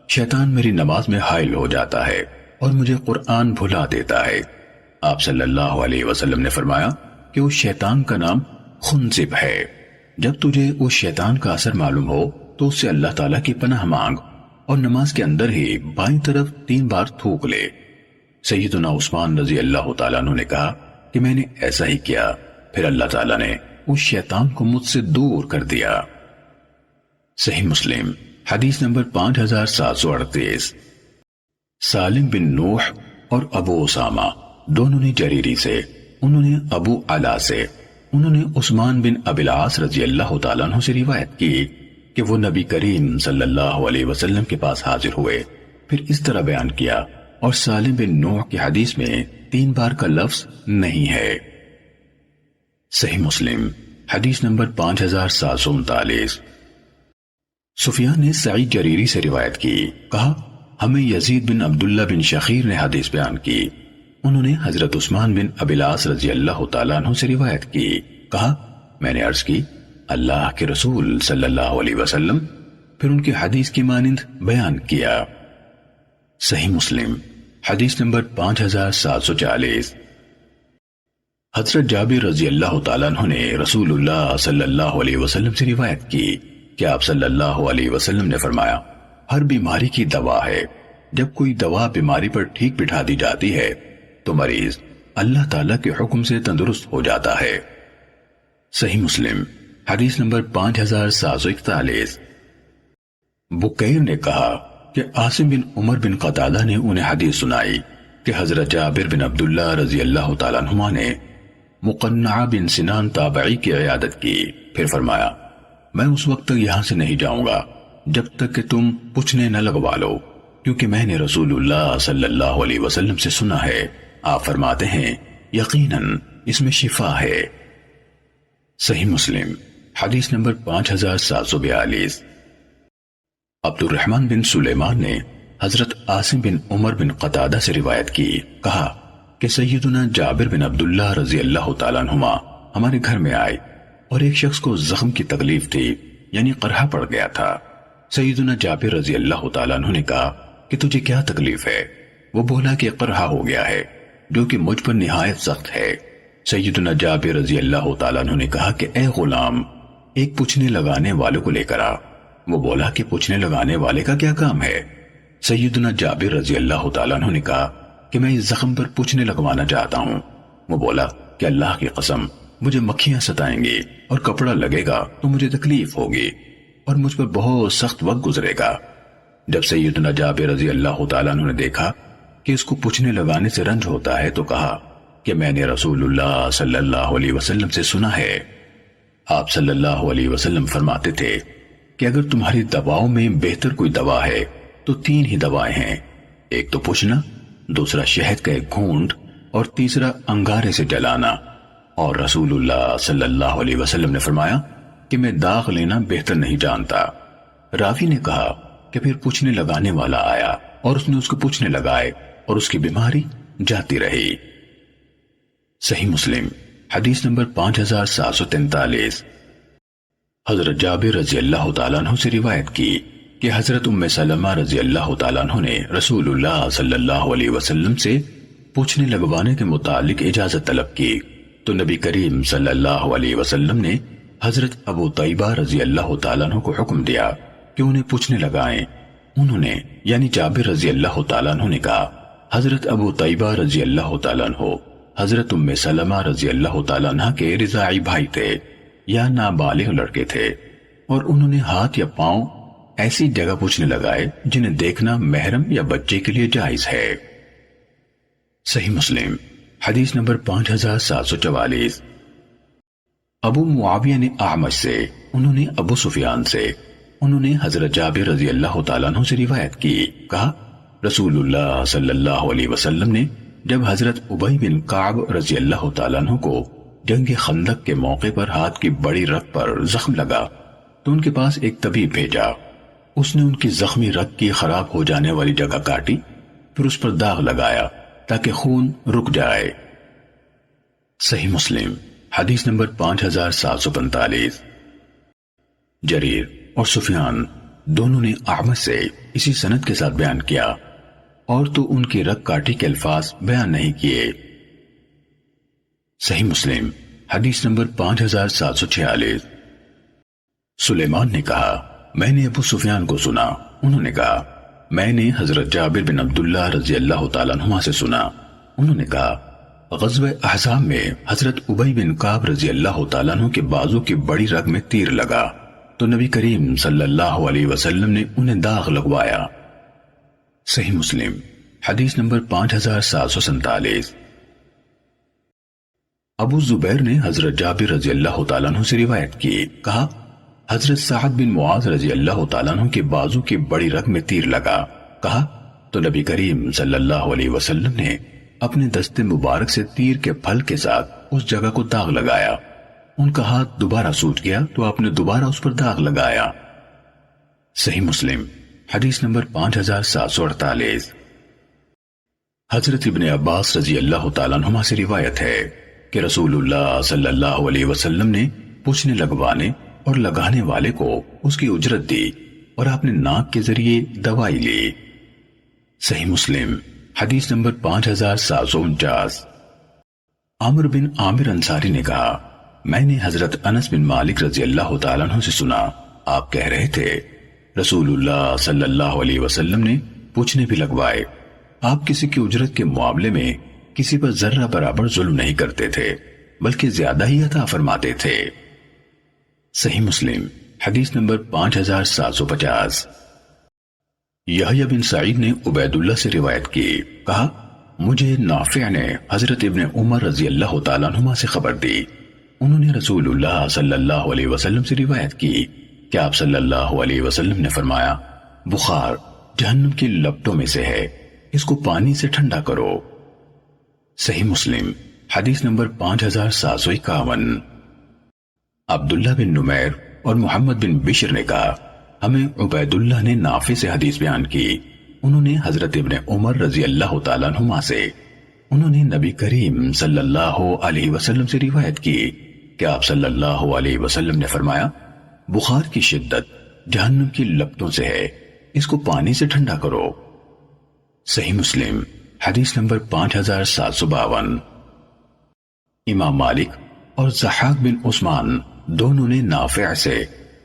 Speaker 1: شیطان میری نماز میں حائل ہو جاتا ہے اور مجھے قرآن بھلا دیتا ہے۔ آپ صلی اللہ علیہ وسلم نے فرمایا کہ اس شیطان کا نام خنزب ہے۔ جب تجھے اس شیطان کا اثر معلوم ہو تو اس سے اللہ تعالیٰ کی پناہ مانگ اور نماز کے اندر ہی بائیں طرف 3 بار تھوک لے۔ سیدنا عثمان رضی اللہ تعالیٰ عنہ نے کہا کہ میں نے ایسا ہی کیا، پھر اللہ تعالیٰ نے اس شیطان کو مجھ سے دور کر دیا۔ صحیح مسلم حدیث نمبر 5738۔ سالم بن نوح اور ابو اسامہ دونوں نے جریری سے، انہوں نے ابو علا سے، انہوں نے عثمان بن ابی العاص رضی اللہ تعالیٰ عنہ سے روایت کی کہ وہ نبی کریم صلی اللہ علیہ وسلم کے پاس حاضر ہوئے، پھر اس طرح بیان کیا، اور سالم بن نوح کی حدیث میں 3 بار کا لفظ نہیں ہے۔ صحیح مسلم حدیث نمبر 5739۔ سفیان نے سعید جریری سے روایت کی، کہا ہمیں یزید بن عبداللہ بن شخیر نے حدیث بیان کی، انہوں نے حضرت عثمان بن ابی العاص رضی اللہ تعالیٰ عنہ سے روایت کی، کہا میں نے عرض کی اللہ کے رسول صلی اللہ علیہ وسلم، پھر ان کی حدیث کی مانند بیان کیا۔ صحیح مسلم حدیث نمبر 5740۔ حضرت جابر رضی اللہ تعالیٰ عنہ نے رسول اللہ صلی اللہ علیہ وسلم سے روایت کی کہ آپ صلی اللہ علیہ وسلم نے فرمایا ہر بیماری کی دوا ہے، جب کوئی دوا بیماری پر ٹھیک بٹھا دی جاتی ہے تو مریض اللہ تعالیٰ کے حکم سے تندرست ہو جاتا ہے۔ صحیح مسلم حدیث نمبر 5741۔ بکیر نے کہا کہ عاصم بن عمر بن قتادہ نے انہیں حدیث سنائی کہ حضرت جابر بن عبداللہ رضی اللہ تعالیٰ عنہما نے مقنع بن سنان تابعی کی عیادت کی، پھر فرمایا میں اس وقت تک یہاں سے نہیں جاؤں گا جب تک کہ تم پوچھنے نہ لگوا لو، کیونکہ میں نے رسول اللہ صلی اللہ علیہ وسلم سے سنا ہے، آپ فرماتے ہیں یقیناً اس میں شفا ہے۔ صحیح مسلم حدیث نمبر 5742۔ عبد الرحمن بن سلیمان نے حضرت عاصم بن عمر بن قتادہ سے روایت کی، کہا کہ سیدنا جابر بن عبداللہ رضی اللہ تعالیٰ عنہما ہمارے گھر میں آئے اور ایک شخص کو زخم کی تکلیف تھی، یعنی قرحہ پڑ گیا تھا۔ سیدنا جابر رضی اللہ تعالیٰ عنہ نے کہا کہ تجھے کیا تکلیف ہے؟ وہ بولا کہ قرحہ ہو گیا ہے جو کہ مجھ پر نہایت سخت ہے۔ سیدنا جابر رضی اللہ تعالیٰ عنہ نے کہا کہ اے غلام، ایک پوچھنے لگانے والے کو لے کر آ۔ وہ بولا کہ پوچھنے لگانے والے کا کیا کام ہے؟ سیدنا جابر رضی اللہ تعالیٰ عنہ نے کہا کہ میں اس زخم پر پوچھنے لگوانا چاہتا ہوں۔ وہ بولا کہ اللہ کی قسم مجھے مکھیاں ستائیں گی اور کپڑا لگے گا تو مجھے تکلیف ہوگی اور مجھ پر بہت سخت وقت گزرے گا۔ جب سیدنا جابر رضی اللہ تعالیٰ عنہ نے دیکھا کہ اس کو پوچھنے لگانے سے رنج ہوتا ہے تو کہا کہ میں نے رسول اللہ صلی اللہ علیہ وسلم سے سنا ہے، آپ صلی اللہ علیہ وسلم فرماتے تھے کہ اگر تمہاری دواؤں میں بہتر کوئی دوا ہے تو 3 ہی دوائیں ہیں، ایک تو پوچھنا، دوسرا شہد کا ایک گھونٹ، اور تیسرا انگارے سے جلانا۔ اور رسول اللہ صلی اللہ علیہ وسلم نے فرمایا کہ میں داغ لینا بہتر نہیں جانتا۔ راوی نے کہا کہ پھر پوچھنے لگانے والا آیا اور اس نے اس کو پوچھنے لگائے اور اس کی بیماری جاتی رہی۔ صحیح مسلم حدیث نمبر 5743۔ حضرت جابر رضی اللہ تعالیٰ عنہ سے روایت کی کہ حضرت ام سلمہ رضی اللہ تعالیٰ عنہ نے رسول اللہ صلی اللہ علیہ وسلم سے پوچھنے لگوانے کے متعلق اجازت طلب کی تو نبی کریم صلی اللہ علیہ وسلم نے حضرت ابو طیبہ رضی اللہ تعالیٰ عنہ کو حکم دیا کہ انہیں پوچھنے لگائیں۔ انہوں نے یعنی جابر رضی اللہ تعالیٰ عنہ نے کہا حضرت ابو طیبہ رضی اللہ تعالیٰ عنہ حضرت ام سلمہ رضی اللہ تعالیٰ عنہ کے رضاعی بھائی تھے یا نابالغ لڑکے تھے، اور انہوں نے ہاتھ یا پاؤں ایسی جگہ پوچھنے لگائے جنہیں دیکھنا محرم یا بچے کے لیے جائز ہے۔ صحیح مسلم حدیث نمبر 5744۔ ابو معاویہ نے اعمش سے، انہوں نے ابو سفیان سے، انہوں نے حضرت جابر رضی اللہ تعالیٰ عنہ سے روایت کی، کہا رسول اللہ صلی اللہ علیہ وسلم نے جب حضرت ابی بن کعب رضی اللہ تعالیٰ عنہ کو جنگ خندق کے موقع پر ہاتھ کی بڑی رگ پر زخم لگا تو ان کے پاس ایک طبیب بھیجا۔ اس نے ان کی زخمی رگ کی خراب ہو جانے والی جگہ کاٹی، پھر اس پر داغ لگایا تاکہ خون رک جائے۔ صحیح مسلم حدیث نمبر 5745۔ جریر اور سفیان دونوں نے اعمش سے اسی سند کے ساتھ بیان کیا اور تو ان کی رگ کاٹی کے الفاظ بیان نہیں کیے۔ صحیح مسلم حدیث نمبر 5746۔ سلیمان نے کہا میں نے ابو سفیان کو سنا، انہوں نے کہا میں نے حضرت جابر بن عبداللہ رضی اللہ تعالیٰ عنہما سے سنا، انہوں نے کہا غزوہ احزاب میں حضرت ابی بن کعب رضی اللہ تعالیٰ عنہ کے بازو کی بڑی رگ میں تیر لگا تو نبی کریم صلی اللہ علیہ وسلم نے انہیں داغ لگوایا۔ صحیح مسلم حدیث نمبر 5747۔ ابو زبیر نے حضرت جابر رضی اللہ تعالیٰ عنہ سے روایت کی، کہا حضرت سعد بن معاذ رضی اللہ تعالیٰ عنہ کے بازو کی بڑی رگ میں تیر لگا، کہا تو نبی کریم صلی اللہ علیہ وسلم نے اپنے دست مبارک سے تیر کے پھل کے ساتھ اس جگہ کو داغ لگایا، ان کا ہاتھ دوبارہ سوج گیا تو آپ نے دوبارہ اس پر داغ لگایا۔ صحیح مسلم حدیث نمبر 5748۔ حضرت ابن عباس رضی اللہ تعالیٰ عنہما سے روایت ہے کہ رسول اللہ صلی اللہ علیہ وسلم نے پوچھنے لگوانے اور لگانے والے کو اس کی اجرت دی اور آپ نے ناک کے ذریعے دوائی لی۔ صحیح مسلم حدیث نمبر 5749۔ عمر بن عامر انصاری نے کہا میں نے حضرت انس بن مالک رضی اللہ تعالیٰ عنہ سے سنا، آپ کہہ رہے تھے رسول اللہ صلی اللہ علیہ وسلم نے پوچھنے بھی لگوائے، آپ کسی کی اجرت کے معاملے میں کسی پر ذرہ برابر ظلم نہیں کرتے تھے بلکہ زیادہ ہی عطا فرماتے تھے۔ صحیح مسلم حدیث نمبر 5750۔ یحییٰ بن سعید نے عبید اللہ سے روایت کی، کہا مجھے نافع نے حضرت ابن عمر رضی اللہ تعالیٰ عنہما سے خبر دی، انہوں نے رسول اللہ صلی اللہ علیہ وسلم سے روایت کی کہ آپ صلی اللہ علیہ وسلم نے فرمایا بخار جہنم کی لپٹوں میں سے ہے، اس کو پانی سے ٹھنڈا کرو۔ صحیح مسلم حدیث نمبر 5751۔ عبداللہ بن نمیر اور محمد بن بشر نے کہا ہمیں عبید اللہ نے نافع سے حدیث بیان کی، انہوں نے حضرت ابن عمر رضی اللہ تعالیٰ عنہما سے، انہوں نے نبی کریم صلی اللہ علیہ وسلم سے روایت کی کہ آپ صلی اللہ علیہ وسلم نے فرمایا بخار کی شدت جہنم کی لپٹوں سے ہے، اس کو پانی سے ٹھنڈا کرو۔ صحیح مسلم حدیث نمبر 5752۔ امام مالک اور ضحاک بن عثمان دونوں نے نافع سے،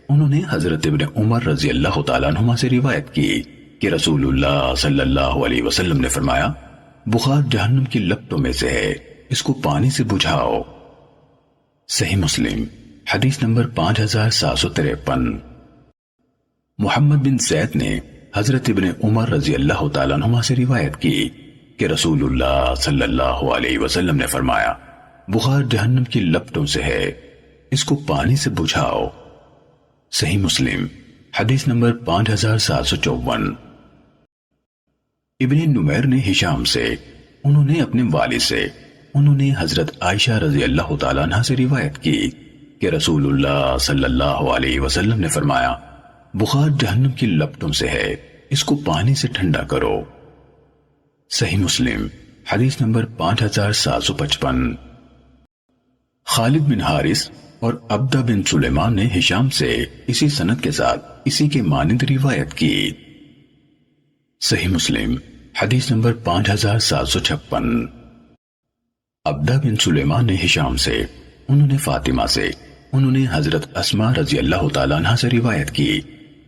Speaker 1: انہوں نے حضرت ابن عمر رضی اللہ تعالیٰ عنہما سے روایت کی کہ رسول اللہ صلی اللہ علیہ وسلم نے فرمایا بخار جہنم کی لپٹوں میں سے ہے، اس کو پانی سے بجھاؤ۔ صحیح مسلم حدیث نمبر 5753۔ محمد بن زید نے حضرت ابن عمر رضی اللہ تعالیٰ عنہما سے روایت کی کہ رسول اللہ صلی اللہ علیہ وسلم نے فرمایا بخار جہنم کی لپٹوں سے ہے، اس کو پانی سے بجھاؤ۔ صحیح مسلم حدیث نمبر 5754۔ ابن نمیر نے ہشام سے، انہوں نے اپنے والد سے، انہوں نے حضرت عائشہ رضی اللہ تعالیٰ عنہ سے روایت کی کہ رسول اللہ صلی اللہ علیہ وسلم نے فرمایا بخار جہنم کی لپٹوں سے ہے، اس کو پانی سے ٹھنڈا کرو۔ صحیح مسلم حدیث نمبر 5755۔ خالد بن حارث اور عبدہ بن سلیمان نے ہشام سے اسی سند کے ساتھ اسی کے مانند روایت کی۔ صحیح مسلم حدیث نمبر 5756۔ عبدہ بن سلیمان نے ہشام سے، انہوں نے فاطمہ سے، انہوں نے حضرت اسماء رضی اللہ تعالیٰ عنہ سے روایت کی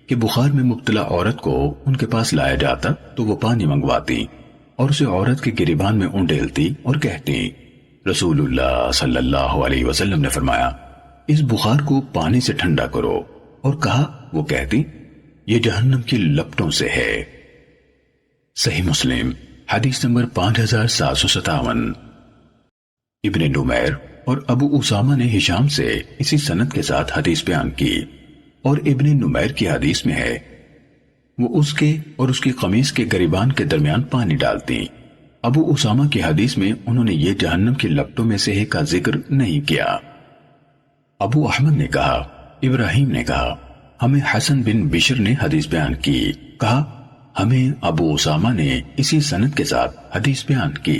Speaker 1: کہ بخار میں مبتلا عورت کو ان کے پاس لایا جاتا تو وہ پانی منگواتی اور اسے عورت کے گریبان میں انڈیلتی اور کہتی رسول اللہ صلی اللہ علیہ وسلم نے فرمایا اس بخار کو پانی سے ٹھنڈا کرو، اور کہا وہ کہتی یہ جہنم کی لپٹوں سے ہے۔ صحیح مسلم حدیث نمبر 5757۔ ابن نمیر اور ابو اسامہ نے ہشام سے اسی سند کے ساتھ حدیث بیان کی، اور ابن نمیر کی حدیث میں ہے وہ اس کے اور اس کی قمیص کے گریبان کے درمیان پانی ڈالتی ابو اسامہ کی حدیث میں انہوں نے یہ جہنم کی لپٹوں میں سے ایک کا ذکر نہیں کیا۔ ابو احمد نے کہا، ابراہیم نے کہا، ہمیں حسن بن بشر نے حدیث بیان کی، کہا ہمیں ابو اسامہ نے اسی سند کے ساتھ حدیث بیان کی۔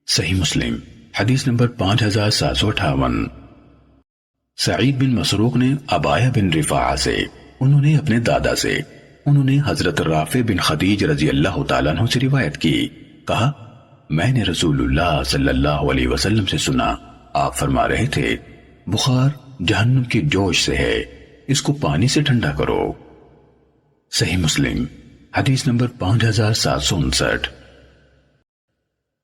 Speaker 1: صحیح مسلم حدیث نمبر 5758۔ سعید بن مسروق نے عبایہ بن رفاعہ سے، انہوں نے اپنے دادا سے، انہوں نے حضرت رافع بن خدیج رضی اللہ تعالیٰ عنہ سے روایت کی، کہا میں نے رسول اللہ صلی اللہ علیہ وسلم سے سنا، آپ فرما رہے تھے بخار جہنم کی جوش سے ہے، اس کو پانی سے ٹھنڈا کرو۔ صحیح مسلم حدیث نمبر 5759۔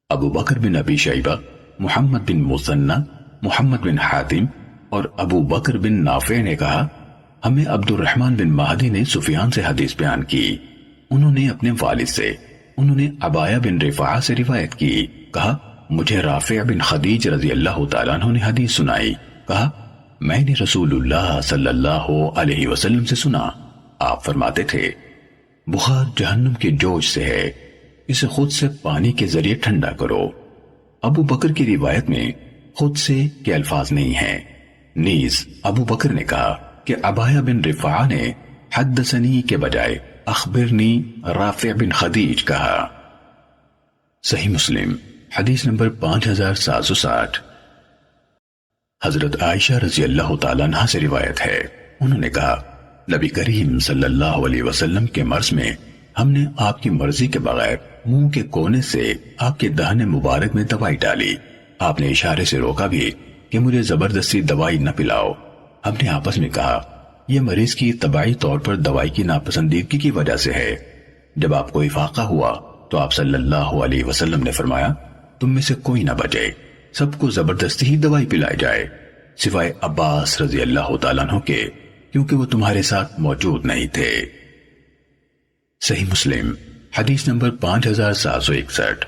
Speaker 1: ابو بکر بن ابی شیبہ، محمد بن مثنى، محمد بن حاتم اور ابو بکر بن نافع نے کہا ہمیں عبد الرحمن بن مہدی نے سفیان سے حدیث بیان کی، انہوں نے اپنے والد سے، انہوں نے عبایہ بن رفاعہ سے روایت کی، کہا مجھے رافع بن خدیج رضی اللہ تعالیٰ عنہ نے حدیث سنائی، کہا میں نے رسول اللہ صلی اللہ علیہ وسلم سے سنا، آپ فرماتے تھے بخار جہنم کے جوش سے ہے، اسے خود سے پانی کے ذریعے ٹھنڈا کرو۔ ابو بکر کی روایت میں خود سے کے الفاظ نہیں ہیں، نیز ابو بکر نے کہا کہ عبایہ بن رفاعہ نے حدثنی کے بجائے اخبرنی رافع بن خدیج کہا۔ صحیح مسلم حدیث نمبر 5760۔ حضرت عائشہ رضی اللہ تعالیٰ عنہ سے روایت ہے، انہوں نے کہا نبی کریم صلی اللہ علیہ وسلم کے مرض میں ہم نے آپ کی مرضی کے بغیر منہ کے کونے سے آپ کے دہن مبارک میں دوائی ڈالی، آپ نے اشارے سے روکا بھی کہ مجھے زبردستی دوائی نہ پلاؤ۔ ہم نے آپس میں کہا یہ مریض کی طبعی طور پر دوائی کی ناپسندیدگی کی وجہ سے ہے۔ جب آپ کو افاقہ ہوا تو آپ صلی اللہ علیہ وسلم نے فرمایا تم میں سے کوئی نہ بچے، سب کو زبردستی ہی دوائی پلائی جائے سوائے عباس رضی اللہ تعالیٰ عنہ کے، کیونکہ وہ تمہارے ساتھ موجود نہیں تھے۔ صحیح مسلم حدیث نمبر 5761۔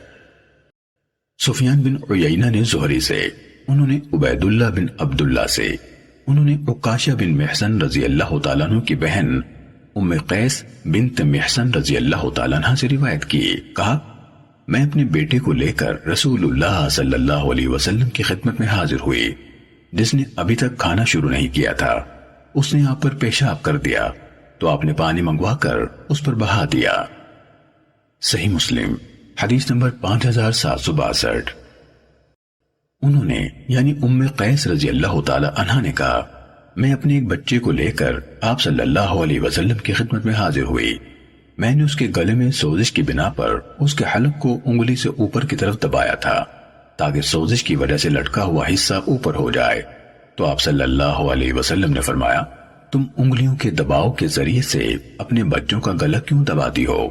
Speaker 1: سفیان بن عیینہ نے زہری سے، انہوں نے عبید اللہ بن عبداللہ سے، انہوں نے عکاشہ بن محسن رضی اللہ تعالیٰ عنہ کی بہن ام قیس بنت محسن رضی اللہ تعالیٰ عنہ سے روایت کی، کہا میں اپنے بیٹے کو لے کر رسول اللہ صلی اللہ علیہ وسلم کی خدمت میں حاضر ہوئی، جس نے ابھی تک کھانا شروع نہیں کیا تھا، اس نے آپ پر پیشاب کر دیا تو آپ نے پانی منگوا کر اس پر بہا دیا۔ صحیح مسلم حدیث نمبر 5762۔ انہوں نے یعنی ام قیس رضی اللہ تعالی عنہ نے کہا میں اپنے ایک بچے کو لے کر آپ صلی اللہ علیہ وسلم کی خدمت میں حاضر ہوئی، میں نے اس کے گلے میں سوزش کی بنا پر اس کے حلق کو انگلی سے اوپر کی طرف دبایا تھا تاکہ سوزش کی وجہ سے لٹکا ہوا حصہ اوپر ہو جائے، تو آپ صلی اللہ علیہ وسلم نے فرمایا تم انگلیوں کے دباؤ کے ذریعے سے اپنے بچوں کا گلا کیوں دباتی ہو؟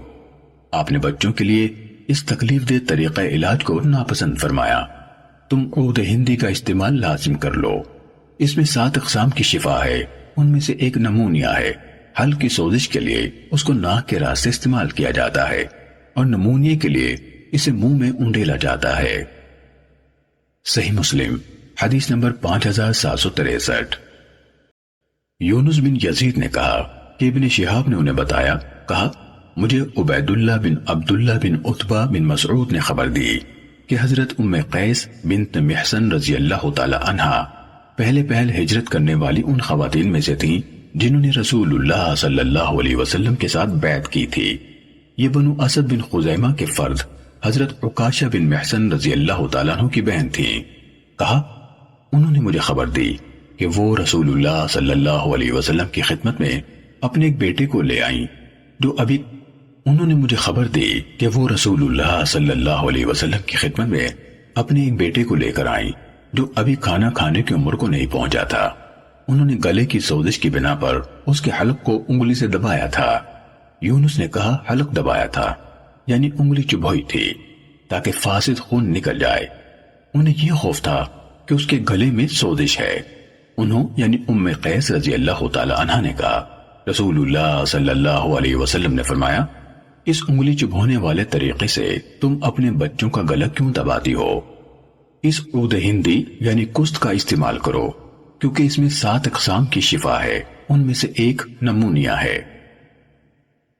Speaker 1: آپ نے بچوں کے لیے اس تکلیف دہ طریقہ علاج کو ناپسند فرمایا، تم عود ہندی کا استعمال لازم کر لو، اس میں 7 اقسام کی شفا ہے، ان میں سے ایک نمونیا ہے، ہلکی سوزش کے لیے اس کو ناک کے راستے استعمال کیا جاتا ہے اور نمونیے کے لیے اسے منہ میں انڈیلا جاتا ہے۔ صحیح مسلم حدیث نمبر 5763۔ یونس بن یزید نے کہا کہ ابن شہاب نے انہیں بتایا، کہا مجھے عبید اللہ بن عبداللہ بن عتبہ بن مسعود نے خبر دی کہ حضرت ام قیس بنت محسن رضی اللہ تعالی عنہ پہلے ہجرت کرنے والی ان خواتین میں سے تھیں جنہوں نے رسول اللہ صلی اللہ علیہ وسلم کے ساتھ بیعت کی تھی۔ یہ بنو اسد بن خزیمہ کے فرد حضرت عکاشہ بن محسن رضی اللہ تعالیٰ عنہ کی بہن تھیں۔ کہا انہوں نے مجھے خبر دی کہ وہ رسول اللہ صلی اللہ علیہ وسلم کی خدمت میں اپنے ایک بیٹے کو لے آئیں جو ابھی انہوں نے مجھے خبر دی کہ وہ رسول اللہ صلی اللہ علیہ وسلم کی خدمت میں اپنے ایک بیٹے کو لے کر آئیں جو ابھی کھانا کھانے کی عمر کو نہیں پہنچا تھا، انہوں نے گلے کی سوزش کی بنا پر اس کے حلق کو انگلی سے دبایا تھا۔ یونس نے کہا حلق دبایا تھا یعنی انگلی چبھوئی تھی تاکہ فاسد خون نکل جائے، انہیں یہ خوف تھا کہ اس کے گلے میں سوزش ہے۔ انہوں یعنی ام قیس رضی اللہ تعالی عنہ نے کہا رسول اللہ صلی اللہ علیہ وسلم نے فرمایا اس انگلی چبھونے والے طریقے سے تم اپنے بچوں کا گلا کیوں دباتی ہو؟ اس عود ہندی یعنی کست کا استعمال کرو کیونکہ اس میں 7 اقسام کی شفا ہے، ان میں سے ایک نمونیا ہے۔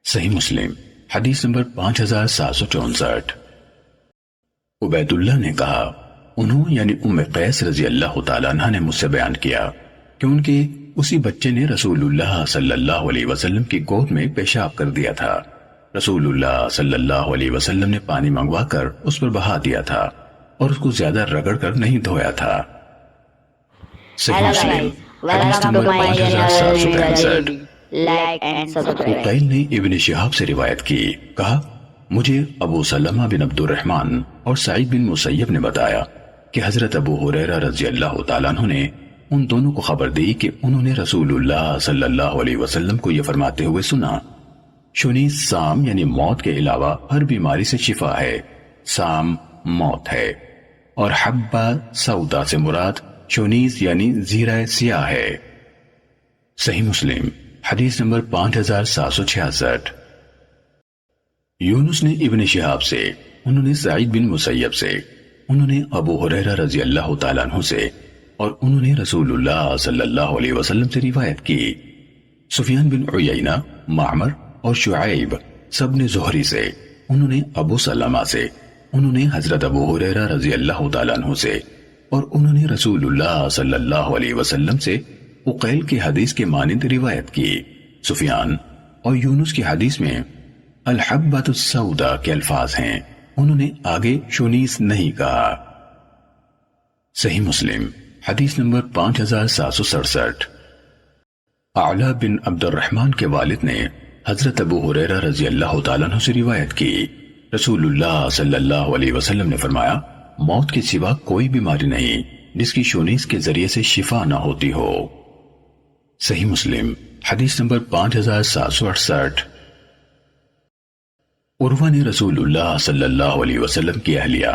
Speaker 1: صحیح مسلم حدیث نمبر 5764۔ عبید اللہ نے کہا انہوں یعنی ام قیس رضی اللہ تعالیٰ عنہ نے مجھ سے بیان کیا کہ ان کے اسی بچے نے رسول اللہ صلی اللہ علیہ وسلم کی گود میں پیشاب کر دیا تھا۔ رسول اللہ صلی اللہ علیہ وسلم نے پانی منگوا کر اس پر بہا دیا تھا اور اس کو زیادہ رگڑ کر نہیں دھویا تھا۔ صحیح مسلم حدیث نمبر 5765۔
Speaker 2: Like and subscribe.
Speaker 1: عقیل نے ابن شہاب سے روایت کی، کہا مجھے ابو سلمہ بن عبد الرحمن اور سعید بن مسیب نے بتایا کہ حضرت ابو ہریرہ رضی اللہ تعالیٰ عنہ نے ان دونوں کو خبر دی کہ انہوں نے رسول اللہ صلی اللہ علیہ وسلم کو یہ فرماتے ہوئے سنا، شنیز سام یعنی موت کے علاوہ ہر بیماری سے شفا ہے، سام موت ہے، اور حبہ سودا سے مراد شنیز یعنی زیرہ سیاہ ہے۔ صحیح مسلم حدیث نمبر 5766۔ یونس نے ابن شہاب سے، انہوں نے سعید بن مسیب سے، انہوں نے ابو ہریرہ رضی اللہ تعالیٰ عنہ سے، اور انہوں نے رسول اللہ صلی اللہ علیہ وسلم سے روایت کی۔ سفیان بن عیینہ، معمر اور شعیب سب نے زہری سے، انہوں نے ابو سلمہ سے، انہوں نے حضرت ابو ہریرہ رضی اللہ تعالیٰ عنہ سے، اور انہوں نے رسول اللہ صلی اللہ علیہ وسلم سے عقیل کی حدیث کے مانند روایت کی۔ سفیان اور یونس کی حدیث میں الحبۃ السوداء کے الفاظ ہیں، انہوں نے آگے شونیس نہیں کہا۔ صحیح مسلم حدیث نمبر 5767۔ اعلیٰ بن عبد الرحمن کے والد نے حضرت ابو ہریرہ رضی اللہ تعالیٰ عنہ سے روایت کی، رسول اللہ صلی اللہ علیہ وسلم نے فرمایا موت کے سوا کوئی بیماری نہیں جس کی شونیس کے ذریعے سے شفا نہ ہوتی ہو۔ صحیح مسلم حدیث نمبر 5768۔ عروہ نے رسول اللہ صلی اللہ علیہ وسلم کی اہلیہ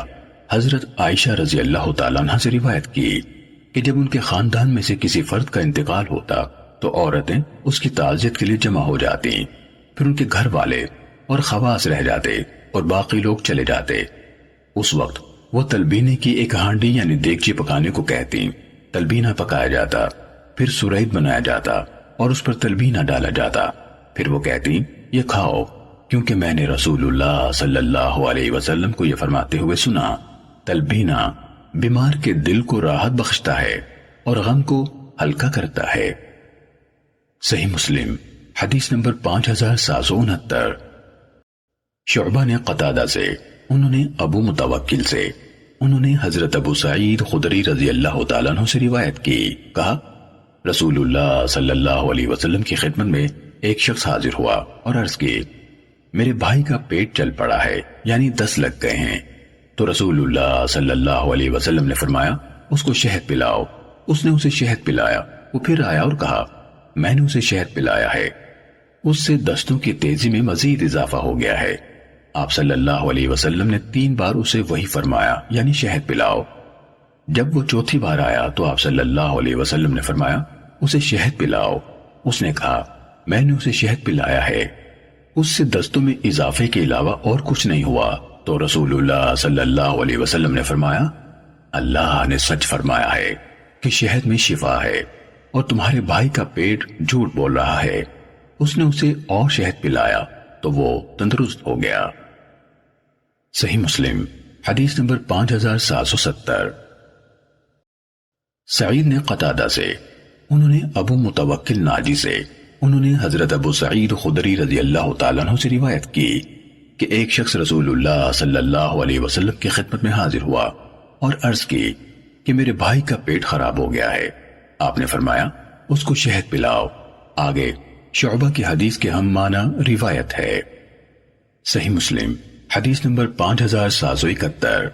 Speaker 1: حضرت عائشہ رضی اللہ تعالیٰ عنہ سے روایت کی کہ جب ان کے خاندان میں سے کسی فرد کا انتقال ہوتا تو عورتیں اس کی تعزیت کے لیے جمع ہو جاتی، پھر ان کے گھر والے اور خواص رہ جاتے اور باقی لوگ چلے جاتے۔ اس وقت وہ تلبینے کی ایک ہانڈی یعنی دیگچی پکانے کو کہتی، تلبینہ پکایا جاتا، پھر سرید بنایا جاتا اور اس پر تلبینہ ڈالا جاتا، پھر وہ کہتی یہ کھاؤ کیونکہ میں نے رسول اللہ صلی اللہ علیہ وسلم کو یہ فرماتے ہوئے سنا، تلبینہ بیمار کے دل کو راحت بخشتا ہے اور غم کو ہلکا کرتا ہے۔ صحیح مسلم حدیث نمبر 5769۔ شعبہ نے قتادہ سے، انہوں نے ابو متوکل سے، انہوں نے حضرت ابو سعید خدری رضی اللہ تعالیٰ عنہ سے روایت کی، کہا رسول اللہ صلی اللہ علیہ وسلم کی خدمت میں ایک شخص حاضر ہوا اور عرض کی میرے بھائی کا پیٹ چل پڑا ہے یعنی 10 لگ گئے ہیں۔ تو رسول اللہ صلی اللہ علیہ وسلم نے فرمایا اس کو شہد پلاؤ۔ اس نے اسے شہد پلایا، وہ پھر آیا اور کہا میں نے اسے شہد پلایا ہے، اس سے دستوں کی تیزی میں مزید اضافہ ہو گیا ہے۔ آپ صلی اللہ علیہ وسلم نے 3 بار اسے وہی فرمایا یعنی شہد پلاؤ۔ جب وہ چوتھی بار آیا تو آپ صلی اللہ علیہ وسلم نے فرمایا اسے شہد پلاؤ۔ اس نے کہا میں نے اسے شہد پلایا ہے، اس سے دستوں میں اضافے کے علاوہ اور کچھ نہیں ہوا۔ تو رسول اللہ صلی اللہ علیہ وسلم نے فرمایا اللہ نے سچ فرمایا ہے کہ شہد میں شفا ہے اور تمہارے بھائی کا پیٹ جھوٹ بول رہا ہے۔ اس نے اسے اور شہد پلایا تو وہ تندرست ہو گیا۔ صحیح مسلم حدیث نمبر 5770۔ سعید نے قتادہ سے، انہوں نے ابو متوکل ناجی سے، انہوں نے حضرت ابو سعید خدری رضی اللہ تعالیٰ عنہ سے روایت کی کہ ایک شخص رسول اللہ صلی اللہ علیہ وسلم کی خدمت میں حاضر ہوا اور عرض کی کہ میرے بھائی کا پیٹ خراب ہو گیا ہے۔ آپ نے فرمایا اس کو شہد پلاؤ۔ آگے شعبہ کی حدیث کے ہم معنی روایت ہے۔ صحیح مسلم حدیث نمبر 5771۔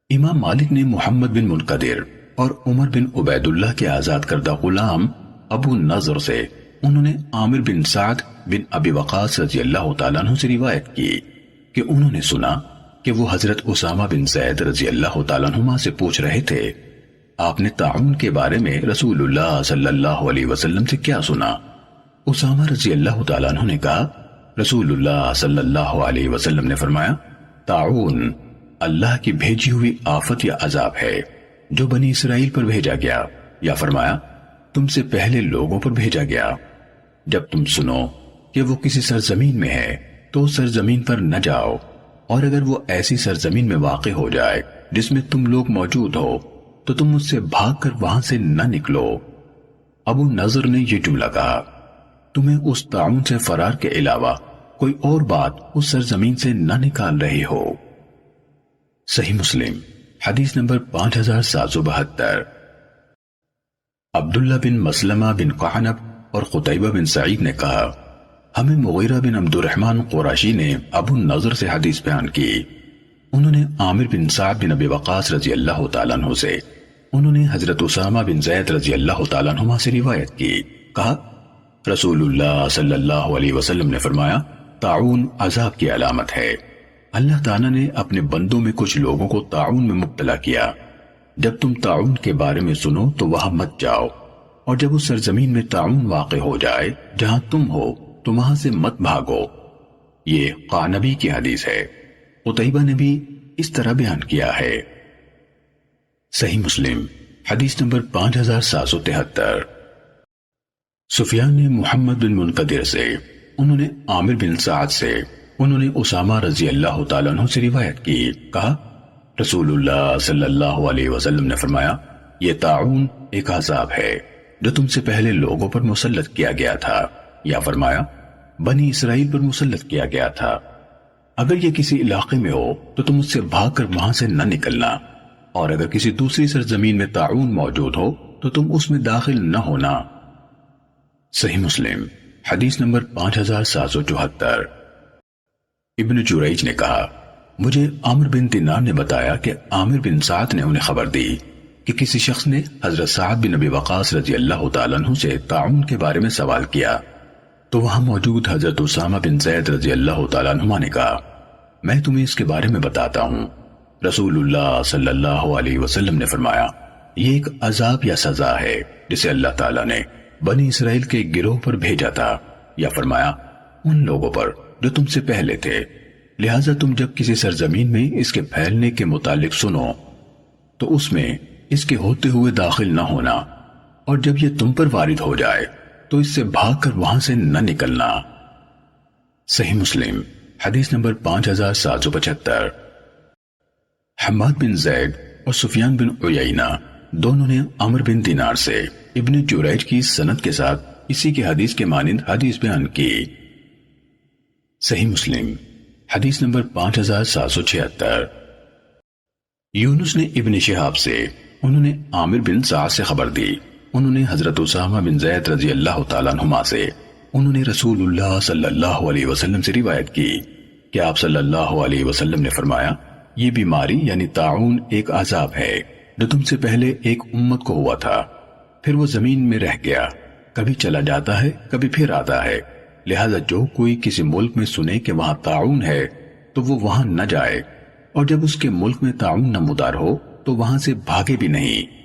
Speaker 1: امام مالک نے محمد بن منقدر اور عمر بن عبید اللہ کے آزاد کردہ غلام ابو نضر سے، انہوں نے عامر بن سعد بن ابی وقاص رضی اللہ تعالیٰ عنہ سے روایت کی کہ انہوں نے سنا کہ وہ حضرت اسامہ بن زید رضی اللہ تعالیٰ عنہ سے پوچھ رہے تھے آپ نے طاعون کے بارے میں رسول اللہ صلی اللہ علیہ وسلم سے کیا سنا؟ اسامہ رضی اللہ تعالیٰ عنہ نے کہا رسول اللہ صلی اللہ علیہ وسلم نے فرمایا طاعون اللہ کی بھیجی ہوئی آفت یا عذاب ہے جو بنی اسرائیل پر بھیجا گیا، یا فرمایا تم سے پہلے لوگوں پر بھیجا گیا۔ جب تم سنو کہ وہ کسی سرزمین میں ہے تو سرزمین پر نہ جاؤ، اور اگر وہ ایسی سرزمین میں واقع ہو جائے جس میں تم لوگ موجود ہو تو تم اس سے بھاگ کر وہاں سے نہ نکلو۔ ابو نضر نے یہ جملہ کہا، تمہیں اس طاعون سے فرار کے علاوہ کوئی اور بات اس سرزمین سے نہ نکال رہی ہو۔ صحیح مسلم حدیث نمبر 5772۔ عبداللہ بن مسلمہ بن قعنب اور قتیبہ بن سعید نے کہا، ہمیں مغیرہ بن عبد الرحمن قرشی نے ابو نضر سے حدیث بیان کی۔ انہوں نے عامر بن سعد بن ابی وقاص رضی اللہ تعالیٰ عنہ سے، انہوں نے حضرت اسامہ بن زید رضی اللہ تعالیٰ عنہما سے روایت کی، کہا رسول اللہ صلی اللہ علیہ وسلم نے فرمایا، طاعون عذاب کی علامت ہے۔ اللہ تعالیٰ نے اپنے بندوں میں کچھ لوگوں کو طاعون میں مبتلا کیا۔ جب تم طاعون کے بارے میں سنو تو وہاں مت جاؤ، اور جب اس سرزمین میں طاعون واقع ہو جائے جہاں تم ہو تو وہاں سے مت بھاگو۔ یہ قعنبی کی حدیث ہے۔ قتیبہ نے بھی اس طرح بیان کیا ہے۔ صحیح مسلم حدیث نمبر 5773۔ سفیان نے محمد بن منقدر سے، انہوں نے عامر بن سعد سے، انہوں نے اسامہ رضی اللہ تعالیٰ عنہ سے روایت کی، کہا رسول اللہ صلی اللہ علیہ وسلم نے فرمایا، یہ طاعون ایک عذاب ہے جو تم سے پہلے لوگوں پر مسلط کیا گیا تھا، یا فرمایا بنی اسرائیل پر مسلط کیا گیا تھا۔ اگر یہ کسی علاقے میں ہو تو تم اس سے بھاگ کر وہاں سے نہ نکلنا، اور اگر کسی دوسری سرزمین میں طاعون موجود ہو تو تم اس میں داخل نہ ہونا۔ صحیح مسلم حدیث نمبر 5774۔ ابن جریج نے کہا، مجھے عامر بن دینار نے بتایا کہ عامر بن سعد نے انہیں خبر دی کہ کسی شخص نے حضرت سعد بن ابی وقاص رضی اللہ تعالیٰ عنہ سے طاعون کے بارے میں سوال کیا، تو وہاں موجود حضرت اسامہ بن زید رضی اللہ تعالیٰ عنہ نے کہا، میں تمہیں اس کے بارے میں بتاتا ہوں۔ رسول اللہ صلی اللہ علیہ وسلم نے فرمایا، یہ ایک عذاب یا سزا ہے جسے اللہ تعالیٰ نے بنی اسرائیل کے گروہ پر بھیجا تھا، یا فرمایا ان لوگوں پر جو تم سے پہلے تھے، لہٰذا تم جب کسی سرزمین میں اس کے پھیلنے کے متعلق سنو تو اس میں اس کے ہوتے ہوئے داخل نہ ہونا، اور جب یہ تم پر وارد ہو جائے تو اس سے بھاگ کر وہاں سے نہ نکلنا۔ صحیح مسلم حدیث نمبر 5775۔ حماد بن زید اور سفیان بن عیینہ دونوں نے عمر بن دینار سے ابن جریج کی سند کے ساتھ اسی کی حدیث کے مانند حدیث بیان کی۔ صحیح مسلم حدیث نمبر 5776۔ یونس نے ابن شہاب سے، انہوں نے عامر بن سعد سے خبر دی، انہوں نے حضرت اسامہ بن زید رضی اللہ تعالیٰ عنہما سے، انہوں نے رسول اللہ صلی اللہ علیہ وسلم سے روایت کی کہ آپ صلی اللہ علیہ وسلم نے فرمایا، یہ بیماری یعنی طاعون ایک عذاب ہے جو تم سے پہلے ایک امت کو ہوا تھا، پھر وہ زمین میں رہ گیا، کبھی چلا جاتا ہے کبھی پھر آتا ہے، لہذا جو کوئی کسی ملک میں سنے کہ وہاں طاعون ہے تو وہ وہاں نہ جائے، اور جب اس کے ملک میں طاعون نمودار ہو تو وہاں سے بھاگے بھی نہیں۔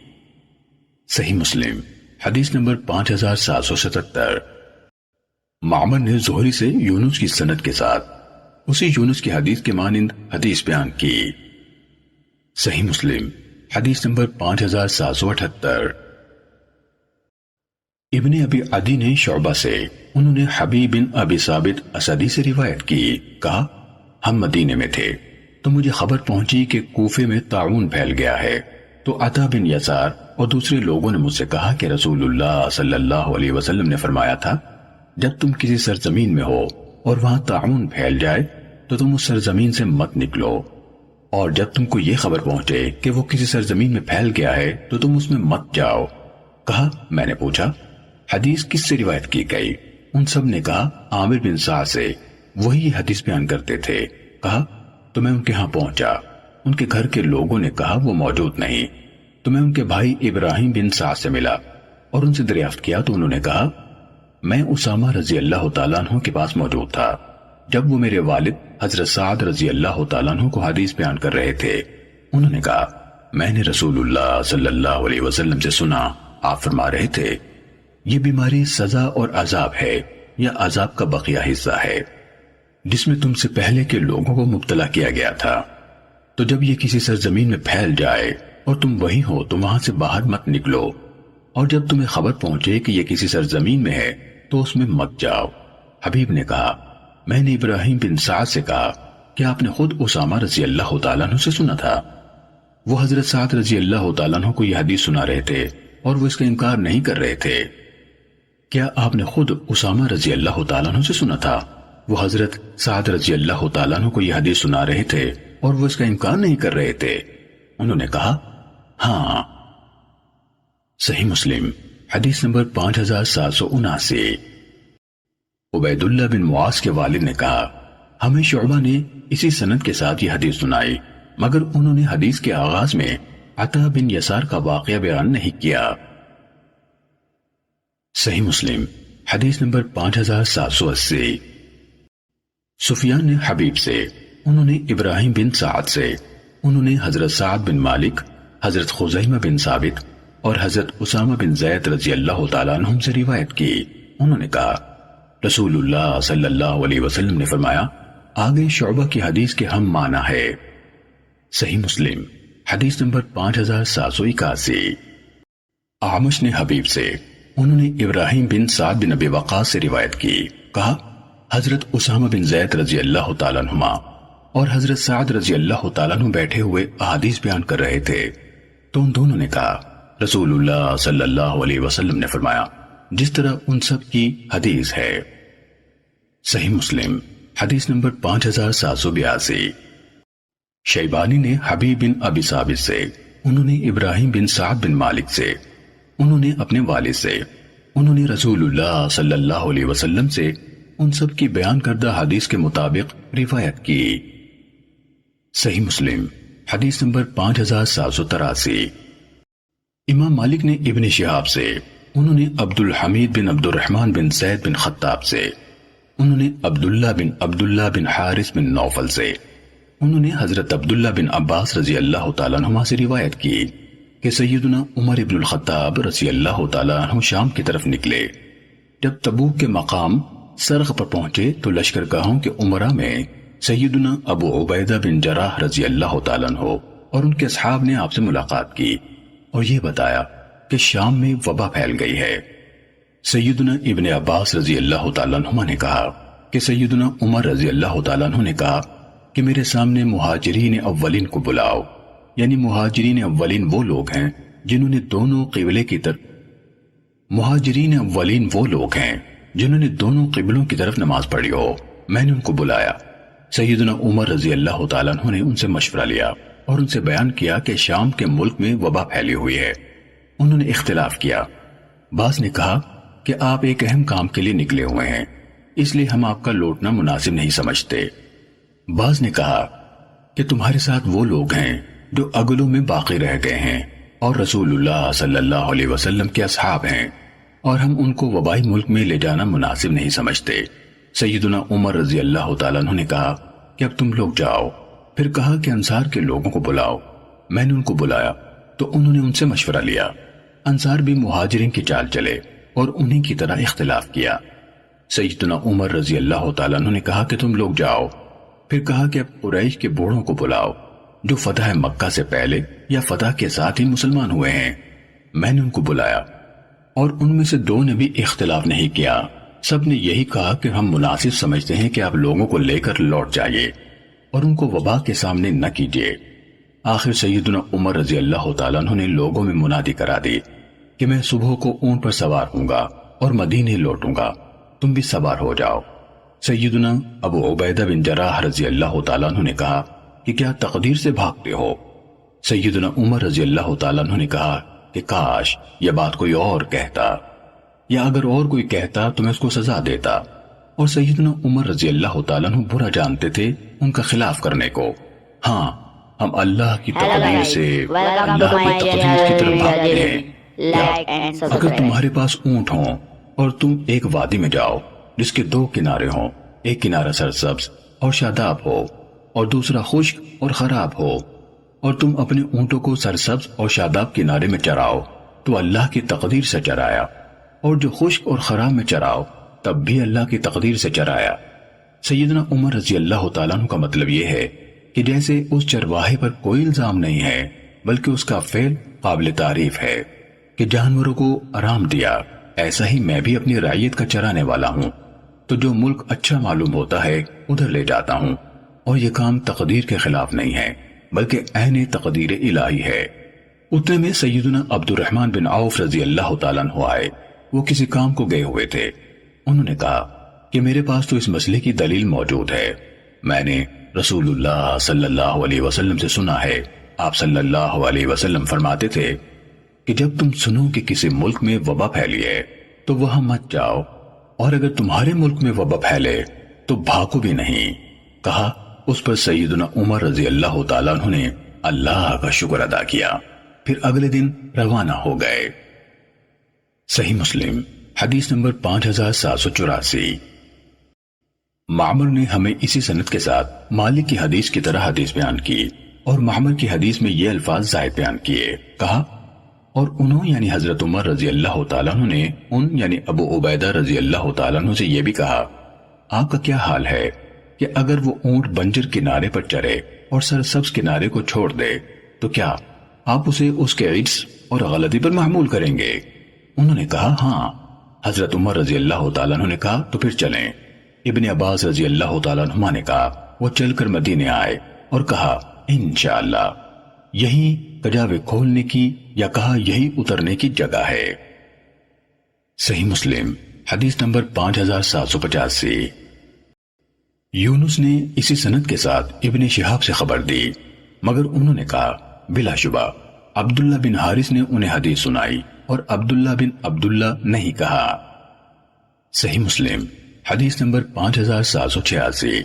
Speaker 1: صحیح مسلم حدیث نمبر 5777۔ معمر نے زہری سے یونس کی سند کے ساتھ اسی یونس کی حدیث کے مانند حدیث بیان کی۔ صحیح مسلم حدیث نمبر 5778۔ ابن ابی عدی نے شعبہ سے، انہوں نے حبیب بن ابی ثابت اسدی سے روایت کی، کہا ہم مدینے میں تھے تو مجھے خبر پہنچی کہ کوفے میں طاعون پھیل گیا ہے، تو عطا بن یسار اور دوسرے لوگوں نے مجھ سے کہا کہ رسول اللہ صلی اللہ علیہ وسلم نے فرمایا تھا، جب تم کسی سرزمین میں ہو اور وہاں طاعون پھیل جائے تو تم اس سرزمین سے مت نکلو، اور جب تم کو یہ خبر پہنچے کہ وہ کسی سرزمین میں پھیل گیا ہے تو تم اس میں مت جاؤ۔ کہا میں نے پوچھا حدیث کس سے روایت کی گئی؟ ان سب نے کہا عامر بن سعد سے، وہی حدیث بیان کرتے تھے۔ کہا تو میں ان کے ہاں پہنچا، ان کے گھر کے لوگوں نے کہا وہ موجود نہیں، تو میں ان کے بھائی ابراہیم بن سعد سے ملا اور ان سے دریافت کیا تو انہوں نے کہا میں اسامہ رضی اللہ تعالیٰ عنہ کے پاس موجود تھا جب وہ میرے والد حضرت سعد رضی اللہ تعالیٰ عنہ کو حدیث بیان کر رہے تھے۔ انہوں نے کہا میں نے رسول اللہ صلی اللہ علیہ وسلم سے سنا، آپ فرما رہے تھے یہ بیماری سزا اور عذاب ہے یا عذاب کا بقیہ حصہ ہے جس میں تم سے پہلے کے لوگوں کو مبتلا کیا گیا تھا، تو جب یہ کسی سرزمین میں پھیل جائے اور تم وہیں ہو تو وہاں سے باہر مت نکلو، اور جب تمہیں خبر پہنچے کہ یہ کسی سرزمین میں ہے تو اس میں مت جاؤ۔ حبیب نے کہا میں نے ابراہیم بن سعد سے کہا کہ آپ نے خود اسامہ رضی اللہ تعالیٰ عنہ سے سنا تھا؟ وہ حضرت سعد رضی اللہ تعالیٰ عنہ کو یہ حدیث سنا رہے تھے اور وہ اس کا انکار نہیں کر رہے تھے۔ کیا آپ نے خود اسامہ رضی اللہ تعالیٰ عنہ سے سنا تھا؟ وہ حضرت سعد رضی اللہ تعالیٰ عنہ کو یہ حدیث سنا رہے تھے اور وہ اس کا انکار نہیں کر رہے تھے۔ انہوں نے کہا ہاں۔ صحیح مسلم حدیث نمبر 5779۔ عبید اللہ بن معاذ کے والد نے کہا ہمیں شعبہ نے اسی سند کے ساتھ یہ حدیث سنائی، مگر انہوں نے حدیث کے آغاز میں عطا بن یسار کا واقعہ بیان نہیں کیا۔ صحیح مسلم حدیث نمبر 5780۔ سفیان نے حبیب سے، انہوں نے ابراہیم بن سعد سے، انہوں نے حضرت سعد بن مالک، حضرت خزیمہ بن ثابت اور حضرت اسامہ بن زید رضی اللہ تعالیٰ عنہم سے روایت کی۔ انہوں نے کہا رسول اللہ صلی اللہ علیہ وسلم نے فرمایا آگے شعبہ کی حدیث کے ہم معنی ہے۔ صحیح مسلم حدیث نمبر 5781۔ اعمش نے حبیب سے، انہوں نے ابراہیم بن سعد بن ابی وقاص سے روایت کی، کہا حضرت اسامہ بن زید رضی اللہ تعالیٰ عنہما اور حضرت سعد رضی اللہ تعالیٰ عنہ بیٹھے ہوئے احادیث بیان کر رہے تھے تو ان دونوں نے کہا رسول اللہ صلی اللہ علیہ وسلم نے فرمایا جس طرح ان سب کی حدیث ہے۔ صحیح مسلم حدیث نمبر 5782۔ شیبانی نے حبیب بن ابی ثابت سے، انہوں نے ابراہیم بن سعد بن مالک سے، انہوں نے اپنے والد سے، انہوں نے رسول اللہ صلی اللہ علیہ وسلم سے ان سب کی بیان کردہ حدیث کے مطابق روایت کی۔ صحیح مسلم حدیث نمبر 5783۔ امام مالک نے ابن شہاب سے، انہوں نے عبد الحمید بن عبد الرحمن بن زید بن خطاب سے، انہوں نے عبداللہ بن حارث بن نوفل سے، انہوں نے حضرت عبداللہ بن عباس رضی اللہ تعالیٰ عنہما سے روایت کی کہ سیدنا عمر ابن الخطاب رضی اللہ تعالیٰ عنہ شام کی طرف نکلے۔ جب تبوک کے مقام سرخ پر پہنچے تو لشکرگاہوں کے عمرہ میں سیدنا ابو عبیدہ بن جراح رضی اللہ تعالیٰ عنہ اور ان کے اصحاب نے آپ سے ملاقات کی اور یہ بتایا کہ شام میں وبا پھیل گئی ہے۔ سیدنا ابن عباس رضی اللہ تعالیٰ عنہما نے کہا کہ سیدنا عمر رضی اللہ تعالیٰ عنہ نے کہا کہ میرے سامنے مہاجرین اولین کو بلاؤ، یعنی مہاجرین اولین وہ لوگ ہیں جنہوں نے دونوں قبلے کی طرف قبلوں کی طرف نماز پڑھی ہو۔ میں نے ان کو بلایا۔ سیدنا عمر رضی اللہ تعالیٰ عنہ نے ان سے مشورہ لیا اور ان سے بیان کیا کہ شام کے ملک میں وبا پھیلی ہوئی ہے۔ انہوں نے اختلاف کیا، بعض نے کہا کہ آپ ایک اہم کام کے لیے نکلے ہوئے ہیں اس لیے ہم آپ کا لوٹنا مناسب نہیں سمجھتے، بعض نے کہا کہ تمہارے ساتھ وہ لوگ ہیں جو اگلوں میں باقی رہ گئے ہیں اور رسول اللہ صلی اللہ علیہ وسلم کے اصحاب ہیں اور ہم ان کو وبائی ملک میں لے جانا مناسب نہیں سمجھتے۔ سیدنا عمر رضی اللہ تعالیٰ عنہ نے کہا کہ اب تم لوگ جاؤ، پھر کہا کہ انصار کے لوگوں کو بلاؤ۔ میں نے ان کو بلایا تو انہوں نے ان سے مشورہ لیا۔ انصار بھی مہاجرین کی چال چلے اور انہی کی طرح اختلاف کیا۔ سیدنا عمر رضی اللہ تعالیٰ عنہ نے کہا کہ تم لوگ جاؤ، پھر کہا کہ اب قریش کے بوڑھوں کو بلاؤ جو فتح مکہ سے پہلے یا فتح کے ساتھ ہی مسلمان ہوئے ہیں۔ میں نے ان کو بلایا اور ان میں سے دو نے بھی اختلاف نہیں کیا، سب نے یہی کہا کہ ہم مناسب سمجھتے ہیں کہ آپ لوگوں کو لے کر لوٹ جائیے اور ان کو وبا کے سامنے نہ کیجیے۔ آخر سیدنا عمر رضی اللہ تعالیٰ عنہ نے لوگوں میں منادی کرا دی کہ میں صبح کو اونٹ پر سوار ہوں گا اور مدینے لوٹوں گا، تم بھی سوار ہو جاؤ۔ سیدنا ابو عبیدہ بن جراح رضی اللہ تعالیٰ عنہ نے کہا کہ کیا تقدیر سے بھاگتے ہو؟ سیدنا عمر رضی اللہ تعالیٰ عنہ نے کہا کہ کاش یہ بات کوئی اور کہتا، یا اگر اور کوئی کہتا تو میں اس کو سزا دیتا، اور سیدنا عمر رضی اللہ تعالیٰ عنہ برا جانتے تھے ان کا خلاف کرنے کو۔ ہاں ہم اللہ کی تقدیر سے اللہ کی تقدیر کی طرف بھاگتے ہیں۔ اگر تمہارے پاس اونٹ ہوں اور تم ایک وادی میں جاؤ جس کے دو کنارے ہوں، ایک کنارہ سرسبز اور شاداب ہو اور دوسرا خشک اور خراب ہو، اور تم اپنے اونٹوں کو سرسبز اور شاداب کنارے میں چراؤ تو اللہ کی تقدیر سے چرایا، اور جو خشک اور خراب میں چراؤ تب بھی اللہ کی تقدیر سے چرایا۔ سیدنا عمر رضی اللہ تعالیٰ عنہ کا مطلب یہ ہے کہ جیسے اس چرواہے پر کوئی الزام نہیں ہے بلکہ اس کا فعل قابل تعریف ہے کہ جانوروں کو آرام دیا، ایسا ہی میں بھی اپنی رعیت کا چرانے والا ہوں۔ تو جو ملک اچھا معلوم ہوتا ہے ادھر لے جاتا ہوں، اور یہ کام تقدیر کے خلاف نہیں ہے بلکہ عین تقدیر الہی ہے۔ اتنے میں سیدنا عبد الرحمن بن عوف رضی اللہ تعالیٰ عنہ آئے۔ وہ کسی کام کو گئے ہوئے تھے۔ انہوں نے کہا کہ میرے پاس تو اس مسئلے کی دلیل موجود ہے، میں نے رسول اللہ صلی اللہ علیہ وسلم سے سنا ہے، آپ صلی اللہ علیہ وسلم فرماتے تھے کہ جب تم سنو کہ کسی ملک میں وبا پھیلی ہے تو وہاں مت جاؤ، اور اگر تمہارے ملک میں وبا پھیلے تو بھاگو بھی نہیں۔ کہا اس پر سیدنا عمر رضی اللہ تعالیٰ عنہ نے اللہ کا شکر ادا کیا، پھر اگلے دن روانہ ہو گئے۔ صحیح مسلم حدیث نمبر 5784۔ معمر نے ہمیں اسی سند کے ساتھ مالک کی حدیث کی طرح حدیث بیان کی، اور معمر کی حدیث میں یہ الفاظ زائد بیان کیے۔ کہا اور انہوں یعنی حضرت عمر رضی اللہ تعالیٰ عنہ نے ان یعنی ابو عبیدہ رضی اللہ تعالیٰ عنہ سے یہ بھی کہا، آپ کا کیا حال ہے کہ اگر وہ اونٹ بنجر کنارے پر چرے اور سرسبز کنارے کو چھوڑ دے تو کیا آپ اسے اس کے عجز اور غلطی پر محمول کریں گے؟ انہوں نے کہا ہاں۔ حضرت عمر رضی اللہ تعالیٰ عنہ نے کہا تو پھر چلیں۔ ابن عباس رضی اللہ تعالیٰ عنہما نے کہا وہ چل کر مدینے آئے اور کہا انشاءاللہ یہی کجاوے کھولنے کی یا کہا یہی اترنے کی جگہ ہے۔ صحیح مسلم حدیث نمبر 5785۔ یونس نے اسی سند کے ساتھ ابن شہاب سے خبر دی، مگر انہوں نے کہا بلا شبہ عبداللہ بن حارث نے انہیں حدیث سنائی اور عبداللہ بن عبداللہ نہیں کہا۔ صحیح مسلم حدیث نمبر 5786۔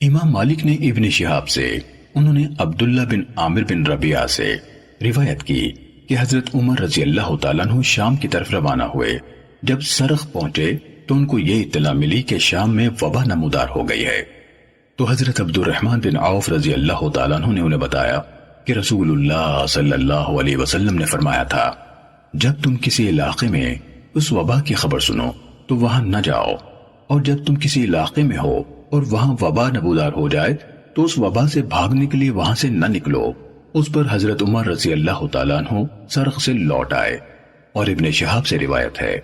Speaker 1: امام مالک نے ابن شہاب سے، انہوں نے عبداللہ بن عامر بن ربیعہ سے روایت کی کہ حضرت عمر رضی اللہ تعالیٰ عنہ شام کی طرف روانہ ہوئے۔ جب سرخ پہنچے تو ان کو یہ اطلاع ملی کہ شام میں وبا نمودار ہو گئی ہے، تو حضرت عبد الرحمن بن عوف رضی اللہ تعالیٰ عنہ نے انہیں بتایا کہ رسول اللہ صلی اللہ علیہ وسلم نے فرمایا تھا جب تم کسی علاقے میں اس وبا کی خبر سنو تو وہاں نہ جاؤ، اور جب تم کسی علاقے میں ہو اور وہاں وبا نمودار ہو جائے تو اس وبا سے بھاگنے کے لیے وہاں سے نہ نکلو۔ اس پر حضرت عمر رضی اللہ تعالیٰ عنہ سرخ سے لوٹ آئے۔ اور ابن شہاب سے روایت ہے،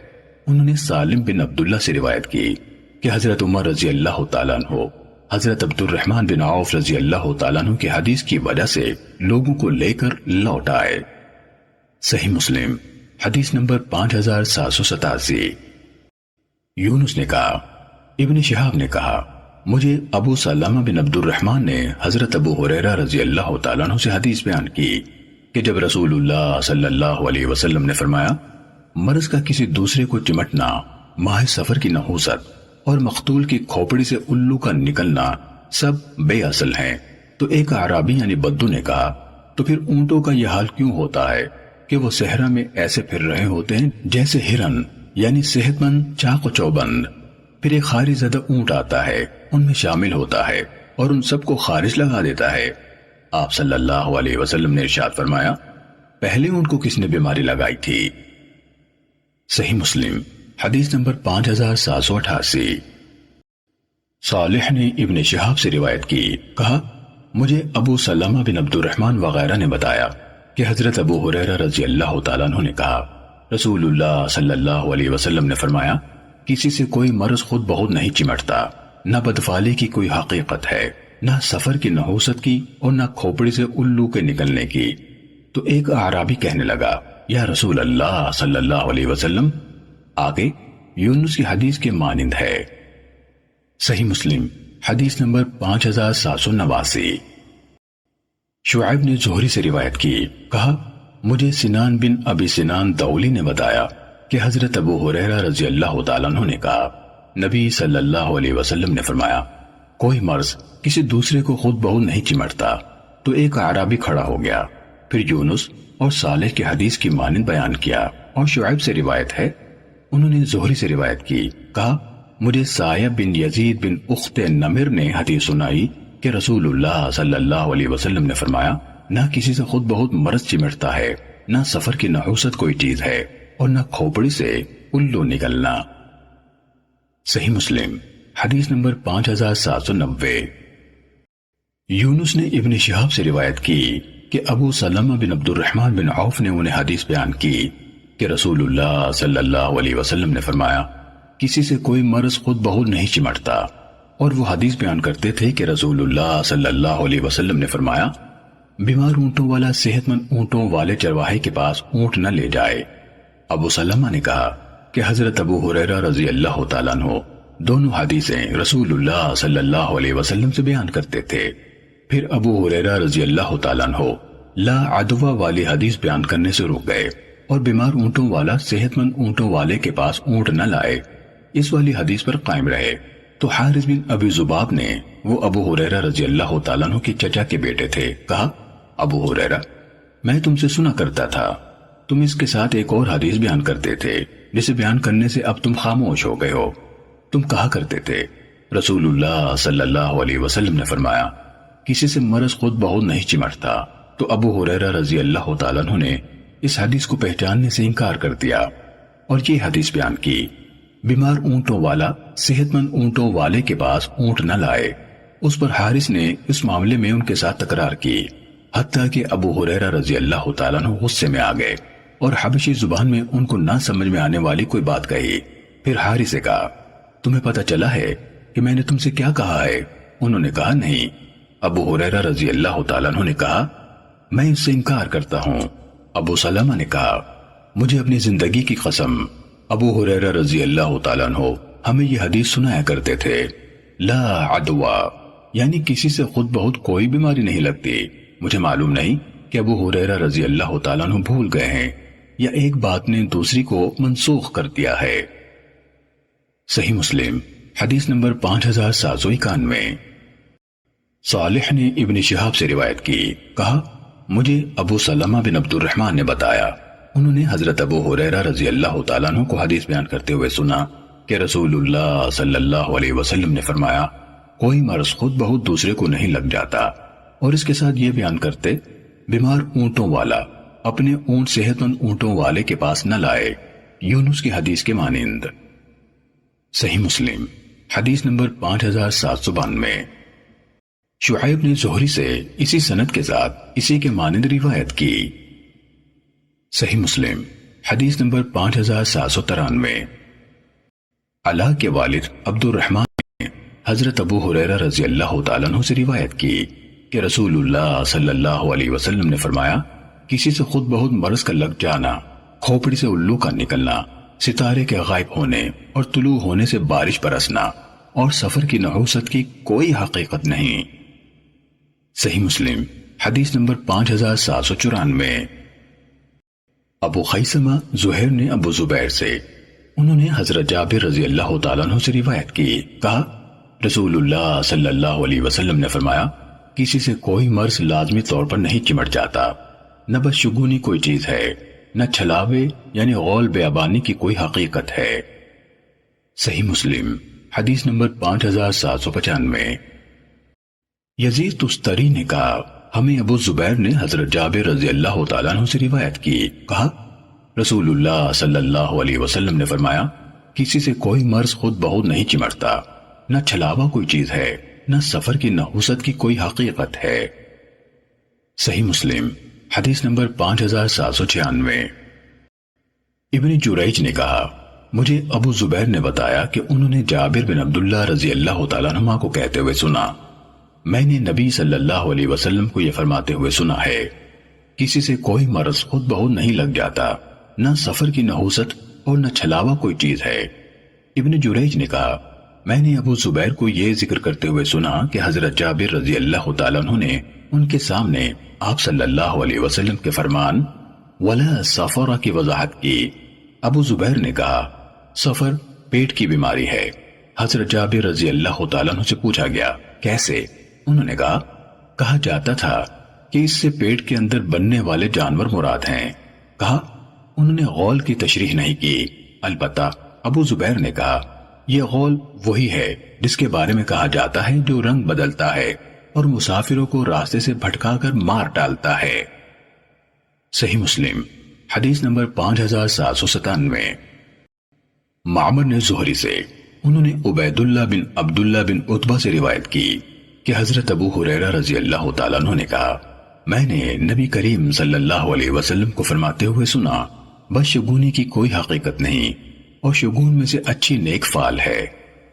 Speaker 1: انہوں نے سالم بن عبداللہ سے روایت کی کہ حضرت عمر رضی اللہ تعالیٰ عنہ حضرت عبد الرحمن بن عوف رضی اللہ تعالیٰ عنہ کی حدیث کی وجہ سے لوگوں کو لے کر لوٹ آئے۔ صحیح مسلم حدیث نمبر 5787۔ یونس نے کہا ابن شہاب نے کہا مجھے ابو سلمہ بن عبد الرحمن نے حضرت ابو ہریرہ رضی اللہ تعالیٰ عنہ سے حدیث بیان کی کہ جب رسول اللہ صلی اللہ علیہ وسلم نے فرمایا مرض کا کسی دوسرے کو چمٹنا، ماہ سفر کی نحوست اور مقتول کی کھوپڑی سے الو کا نکلنا سب بے اصل ہیں، تو ایک اعرابی یعنی بدو نے کہا تو پھر اونٹوں کا یہ حال کیوں ہوتا ہے کہ وہ صحرا میں ایسے پھر رہے ہوتے ہیں جیسے ہرن، یعنی صحت مند چاق و چوبند؟ پھر ایک خارج زدہ اونٹ آتا ہے، ان میں شامل ہوتا ہے اور ان سب کو خارج لگا دیتا ہے۔ آپ صلی اللہ علیہ وسلم نے ارشاد فرمایا پہلے اونٹ کو کس نے بیماری لگائی تھی؟ صحیح مسلم حدیث نمبر 5788۔ صالح نے ابن شہاب سے روایت کی، کہا مجھے ابو سلمہ بن عبد الرحمن وغیرہ نے بتایا کہ حضرت ابو ہریرہ رضی اللہ تعالیٰ عنہ نے کہا رسول اللہ صلی اللہ علیہ وسلم نے فرمایا کسی سے کوئی مرض خود بخود نہیں چمٹتا، نہ بدفعلی کی کوئی حقیقت ہے، نہ سفر کی نحوست کی اور نہ کھوپڑی سے الو کے نکلنے کی۔ تو ایک اعرابی کہنے لگا یا رسول اللہ صلی اللہ علیہ وسلم، آگے یونس کی حدیث کے مانند ہے۔ صحیح مسلم حدیث نمبر 5789۔ شعیب نے زہری سے روایت کی، کہا مجھے سنان بن ابی سنان دولی نے بتایا کہ حضرت ابو ہریرہ رضی اللہ تعالیٰ عنہ نے کہا نبی صلی اللہ علیہ وسلم نے فرمایا کوئی مرض کسی دوسرے کو خود بخود نہیں چمٹتا۔ تو ایک اعرابی کھڑا ہو گیا، پھر یونس اور صالح کی حدیث کی مانند بیان کیا، اور شعیب سے روایت ہے، انہوں نے زہری سے روایت کی، کہا مجھے سایہ بن یزید بن اخت نمر نے حدیث سنائی کہ رسول اللہ صلی اللہ علیہ وسلم نے فرمایا نہ کسی سے خود بہت مرض چمٹتا ہے، نہ سفر کی نحوست کوئی چیز ہے، اور نہ کھوپڑی سے الو نکلنا۔ صحیح مسلم حدیث نمبر 5790۔ یونس نے ابن شہاب سے روایت کی کہ ابو سلمہ بن عبد الرحمن بن عوف نے انہیں حدیث بیان کی کہ رسول اللہ صلی اللہ علیہ وسلم نے فرمایا کسی سے کوئی مرض خود بخود نہیں چمٹتا، اور وہ حدیث بیان کرتے تھے کہ رسول اللہ صلی اللہ علیہ وسلم نے فرمایا، بیمار اونٹوں والا صحت مند اونٹوں والے چرواہے کے پاس اونٹ نہ لے جائے۔ ابو سلمہ نے کہا کہ حضرت ابو ہریرہ رضی اللہ تعالیٰ عنہ دونوں حدیثیں رسول اللہ صلی اللہ علیہ وسلم سے بیان کرتے تھے۔ پھر ابو ہریرہ رضی اللہ تعالیٰ عنہ لا عدوہ والی حدیث بیان کرنے سے رک گئے اور بیمار اونٹوں والا صحت مند اونٹوں والے کے پاس اونٹ نہ لائے، اس والی حدیث پر قائم رہے۔ تو حارث بن ابی ذباب نے، وہ ابو ہریرہ رضی اللہ تعالیٰ عنہ کے چچا کے بیٹے تھے، کہا، ابو ہریرہ، میں تم سے سنا کرتا تھا، تم اس کے ساتھ ایک اور حدیث بیان کرتے تھے جسے بیان کرنے سے اب تم خاموش ہو گئے ہو۔ تم کہا کرتے تھے، رسول اللہ صلی اللہ علیہ وسلم نے فرمایا، کسی سے مرض خود بخود نہیں چمٹتا۔ تو ابو ہریرہ رضی اللہ تعالیٰ عنہ نے اس حدیث کو پہچاننے سے انکار کر دیا اور یہ حدیث بیان کی، بیمار اونٹوں والا صحت مند اونٹوں والے کے پاس اونٹ نہ لائے۔ اس پر حارث نے اس معاملے میں ان کے ساتھ تکرار کی، حتیٰ کہ ابو ہریرہ رضی اللہ تعالیٰ عنہ غصے میں آ گئے اور حبشی زبان میں ان کو نہ سمجھ میں آنے والی کوئی بات کہی۔ پھر حارث سے کہا، تمہیں پتہ چلا ہے کہ میں نے تم سے کیا کہا ہے؟ انہوں نے کہا، نہیں۔ ابو ہریرہ رضی اللہ تعالیٰ عنہ نے کہا، میں اس سے انکار کرتا ہوں۔ ابو سلمہ نے کہا، مجھے اپنی زندگی کی قسم، ابو ہریرہ رضی اللہ تعالیٰ عنہ ہمیں یہ حدیث سنایا کرتے تھے، لا عدوہ، یعنی کسی سے خود بخود کوئی بیماری نہیں لگتی۔ مجھے معلوم نہیں کہ ابو ہریرہ رضی اللہ تعالیٰ عنہ بھول گئے ہیں یا ایک بات نے دوسری کو منسوخ کر دیا ہے۔ صحیح مسلم حدیث نمبر 5791۔ صالح نے ابن شہاب سے روایت کی، کہا، مجھے ابو سلمہ بن عبد الرحمن نے بتایا، انہوں نے حضرت ابو ہریرہ رضی اللہ تعالیٰ عنہ کو حدیث بیان کرتے ہوئے سنا کہ رسول اللہ صلی اللہ علیہ وسلم نے فرمایا، کوئی مرض خود بخود دوسرے کو نہیں لگ جاتا، اور اس کے ساتھ یہ بیان کرتے، بیمار اونٹوں والا اپنے اونٹ صحت مند اونٹوں والے کے پاس نہ لائے، یونس کی حدیث کے مانند۔ صحیح مسلم حدیث نمبر 5792۔ شعیب نے زہری سے اسی سند کے ساتھ اسی کے مانند روایت کی۔ صحیح مسلم حدیث نمبر 5793۔ علا کے والد عبد الرحمن نے حضرت ابو ہریرہ رضی اللہ تعالیٰ عنہ سے روایت کی کہ رسول اللہ صلی اللہ علیہ وسلم نے فرمایا، کسی سے خود بخود مرض کا لگ جانا، کھوپڑی سے الو کا نکلنا، ستارے کے غائب ہونے اور طلوع ہونے سے بارش برسنا اور سفر کی نحوست کی کوئی حقیقت نہیں۔ صحیح مسلم حدیث نمبر 5794۔ ابو خیثمہ زہیر نے ابو زبیر سے، انہوں نے حضرت جابر رضی اللہ تعالیٰ عنہ سے روایت کی، کہا، رسول اللہ صلی اللہ علیہ وسلم نے فرمایا، کسی سے کوئی مرض لازمی طور پر نہیں چمٹ جاتا، نہ بدشگونی کوئی چیز ہے، نہ چھلاوے یعنی غول بیابانی کی کوئی حقیقت ہے۔ صحیح مسلم حدیث نمبر 5795۔ یزید تستری نے کہا، ہمیں ابو زبیر نے حضرت جابر رضی اللہ تعالیٰ عنہ سے روایت کی، کہا، رسول اللہ صلی اللہ علیہ وسلم نے فرمایا، کسی سے کوئی مرض خود بخود نہیں چمٹتا، نہ چھلاوا کوئی چیز ہے، نہ سفر کی نحوست کی کوئی حقیقت ہے۔ صحیح مسلم حدیث نمبر 5796۔ ابن جریج نے کہا، مجھے ابو زبیر نے بتایا کہ انہوں نے جابر بن عبداللہ رضی اللہ تعالیٰ عنہ کو کہتے ہوئے سنا، میں نے نبی صلی اللہ علیہ وسلم کو یہ فرماتے ہوئے سنا ہے، کسی سے کوئی مرض خود بخود نہیں لگ جاتا، نہ سفر کی نحوست اور نہ چھلاوا کوئی چیز ہے۔ ابن جریج نے کہا، میں نے ابو زبیر کو یہ ذکر کرتے ہوئے سنا کہ حضرت جابر رضی اللہ تعالیٰ عنہ نے ان کے سامنے آپ صلی اللہ علیہ وسلم کے فرمان وَلَا سَفَرَ کی وضاحت کی۔ ابو زبیر نے کہا، سفر پیٹ کی بیماری ہے۔ حضرت جابر رضی اللہ تعالیٰ عنہ سے پوچھا گیا، کیسے؟ انہوں نے کہا جاتا تھا کہ اس سے پیٹ کے اندر بننے والے جانور مراد ہیں۔ کہا، انہوں نے غول کی تشریح نہیں کی، البتہ ابو زبیر نے کہا، یہ غول وہی ہے جس کے بارے میں کہا جاتا ہے جو رنگ بدلتا ہے اور مسافروں کو راستے سے بھٹکا کر مار ڈالتا ہے۔ صحیح مسلم حدیث نمبر 5797۔ معمر نے زہری سے، انہوں نے عبید اللہ بن عبداللہ بن عتبہ سے روایت کی کہ حضرت ابو ہریرہ رضی اللہ تعالیٰ عنہ نے کہا، میں نے نبی کریم صلی اللہ علیہ وسلم کو فرماتے ہوئے سنا، بدشگونی کی کوئی حقیقت نہیں، اور شگون میں سے اچھی نیک فال ہے۔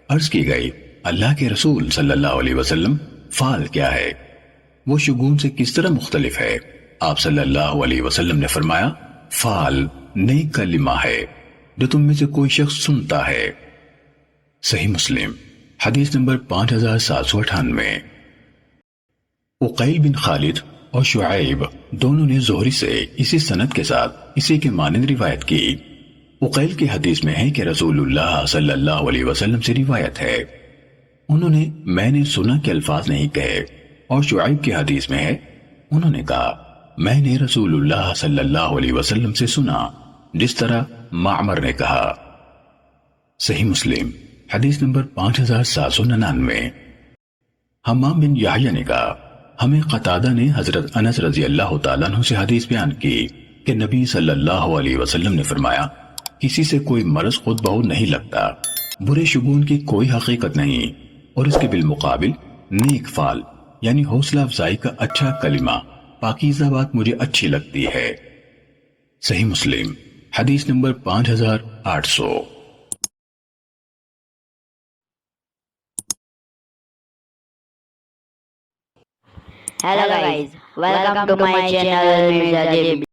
Speaker 1: عرض کی گئی اللہ کے رسول صلی اللہ علیہ وسلم فال کیا ہے؟ وہ شگون سے کس طرح مختلف ہے؟ آپ صلی اللہ علیہ وسلم نے فرمایا فال نیک کلمہ ہے جو تم میں سے کوئی شخص سنتا ہے۔ صحیح مسلم حدیث نمبر 5798۔ عقیل بن خالد اور شعیب دونوں نے زہری سے اسی سند کے ساتھ اسی کے مانند روایت کی۔ عقیل کی حدیث میں ہے کہ رسول اللہ صلی اللہ علیہ وسلم سے روایت ہے، انہوں نے میں نے سنا کے الفاظ نہیں کہے، اور شعیب کی حدیث میں ہے انہوں نے کہا میں نے رسول اللہ صلی اللہ علیہ وسلم سے سنا، جس طرح معمر نے کہا۔ صحیح مسلم حدیث نمبر 5799۔ حمام بن یحییٰ نے کہا ہمیں قتادہ نے حضرت انس رضی اللہ تعالیٰ عنہ سے حدیث بیان کی کہ نبی صلی اللہ علیہ وسلم نے فرمایا کسی سے کوئی مرض خود بخود نہیں لگتا، برے شگون کی کوئی حقیقت نہیں، اور اس کے بالمقابل نیک فال یعنی حوصلہ افزائی کا اچھا کلمہ پاکیزہ بات مجھے اچھی لگتی ہے۔ صحیح مسلم حدیث number 5800۔
Speaker 2: Hello guys, welcome to my channel Mirza JB.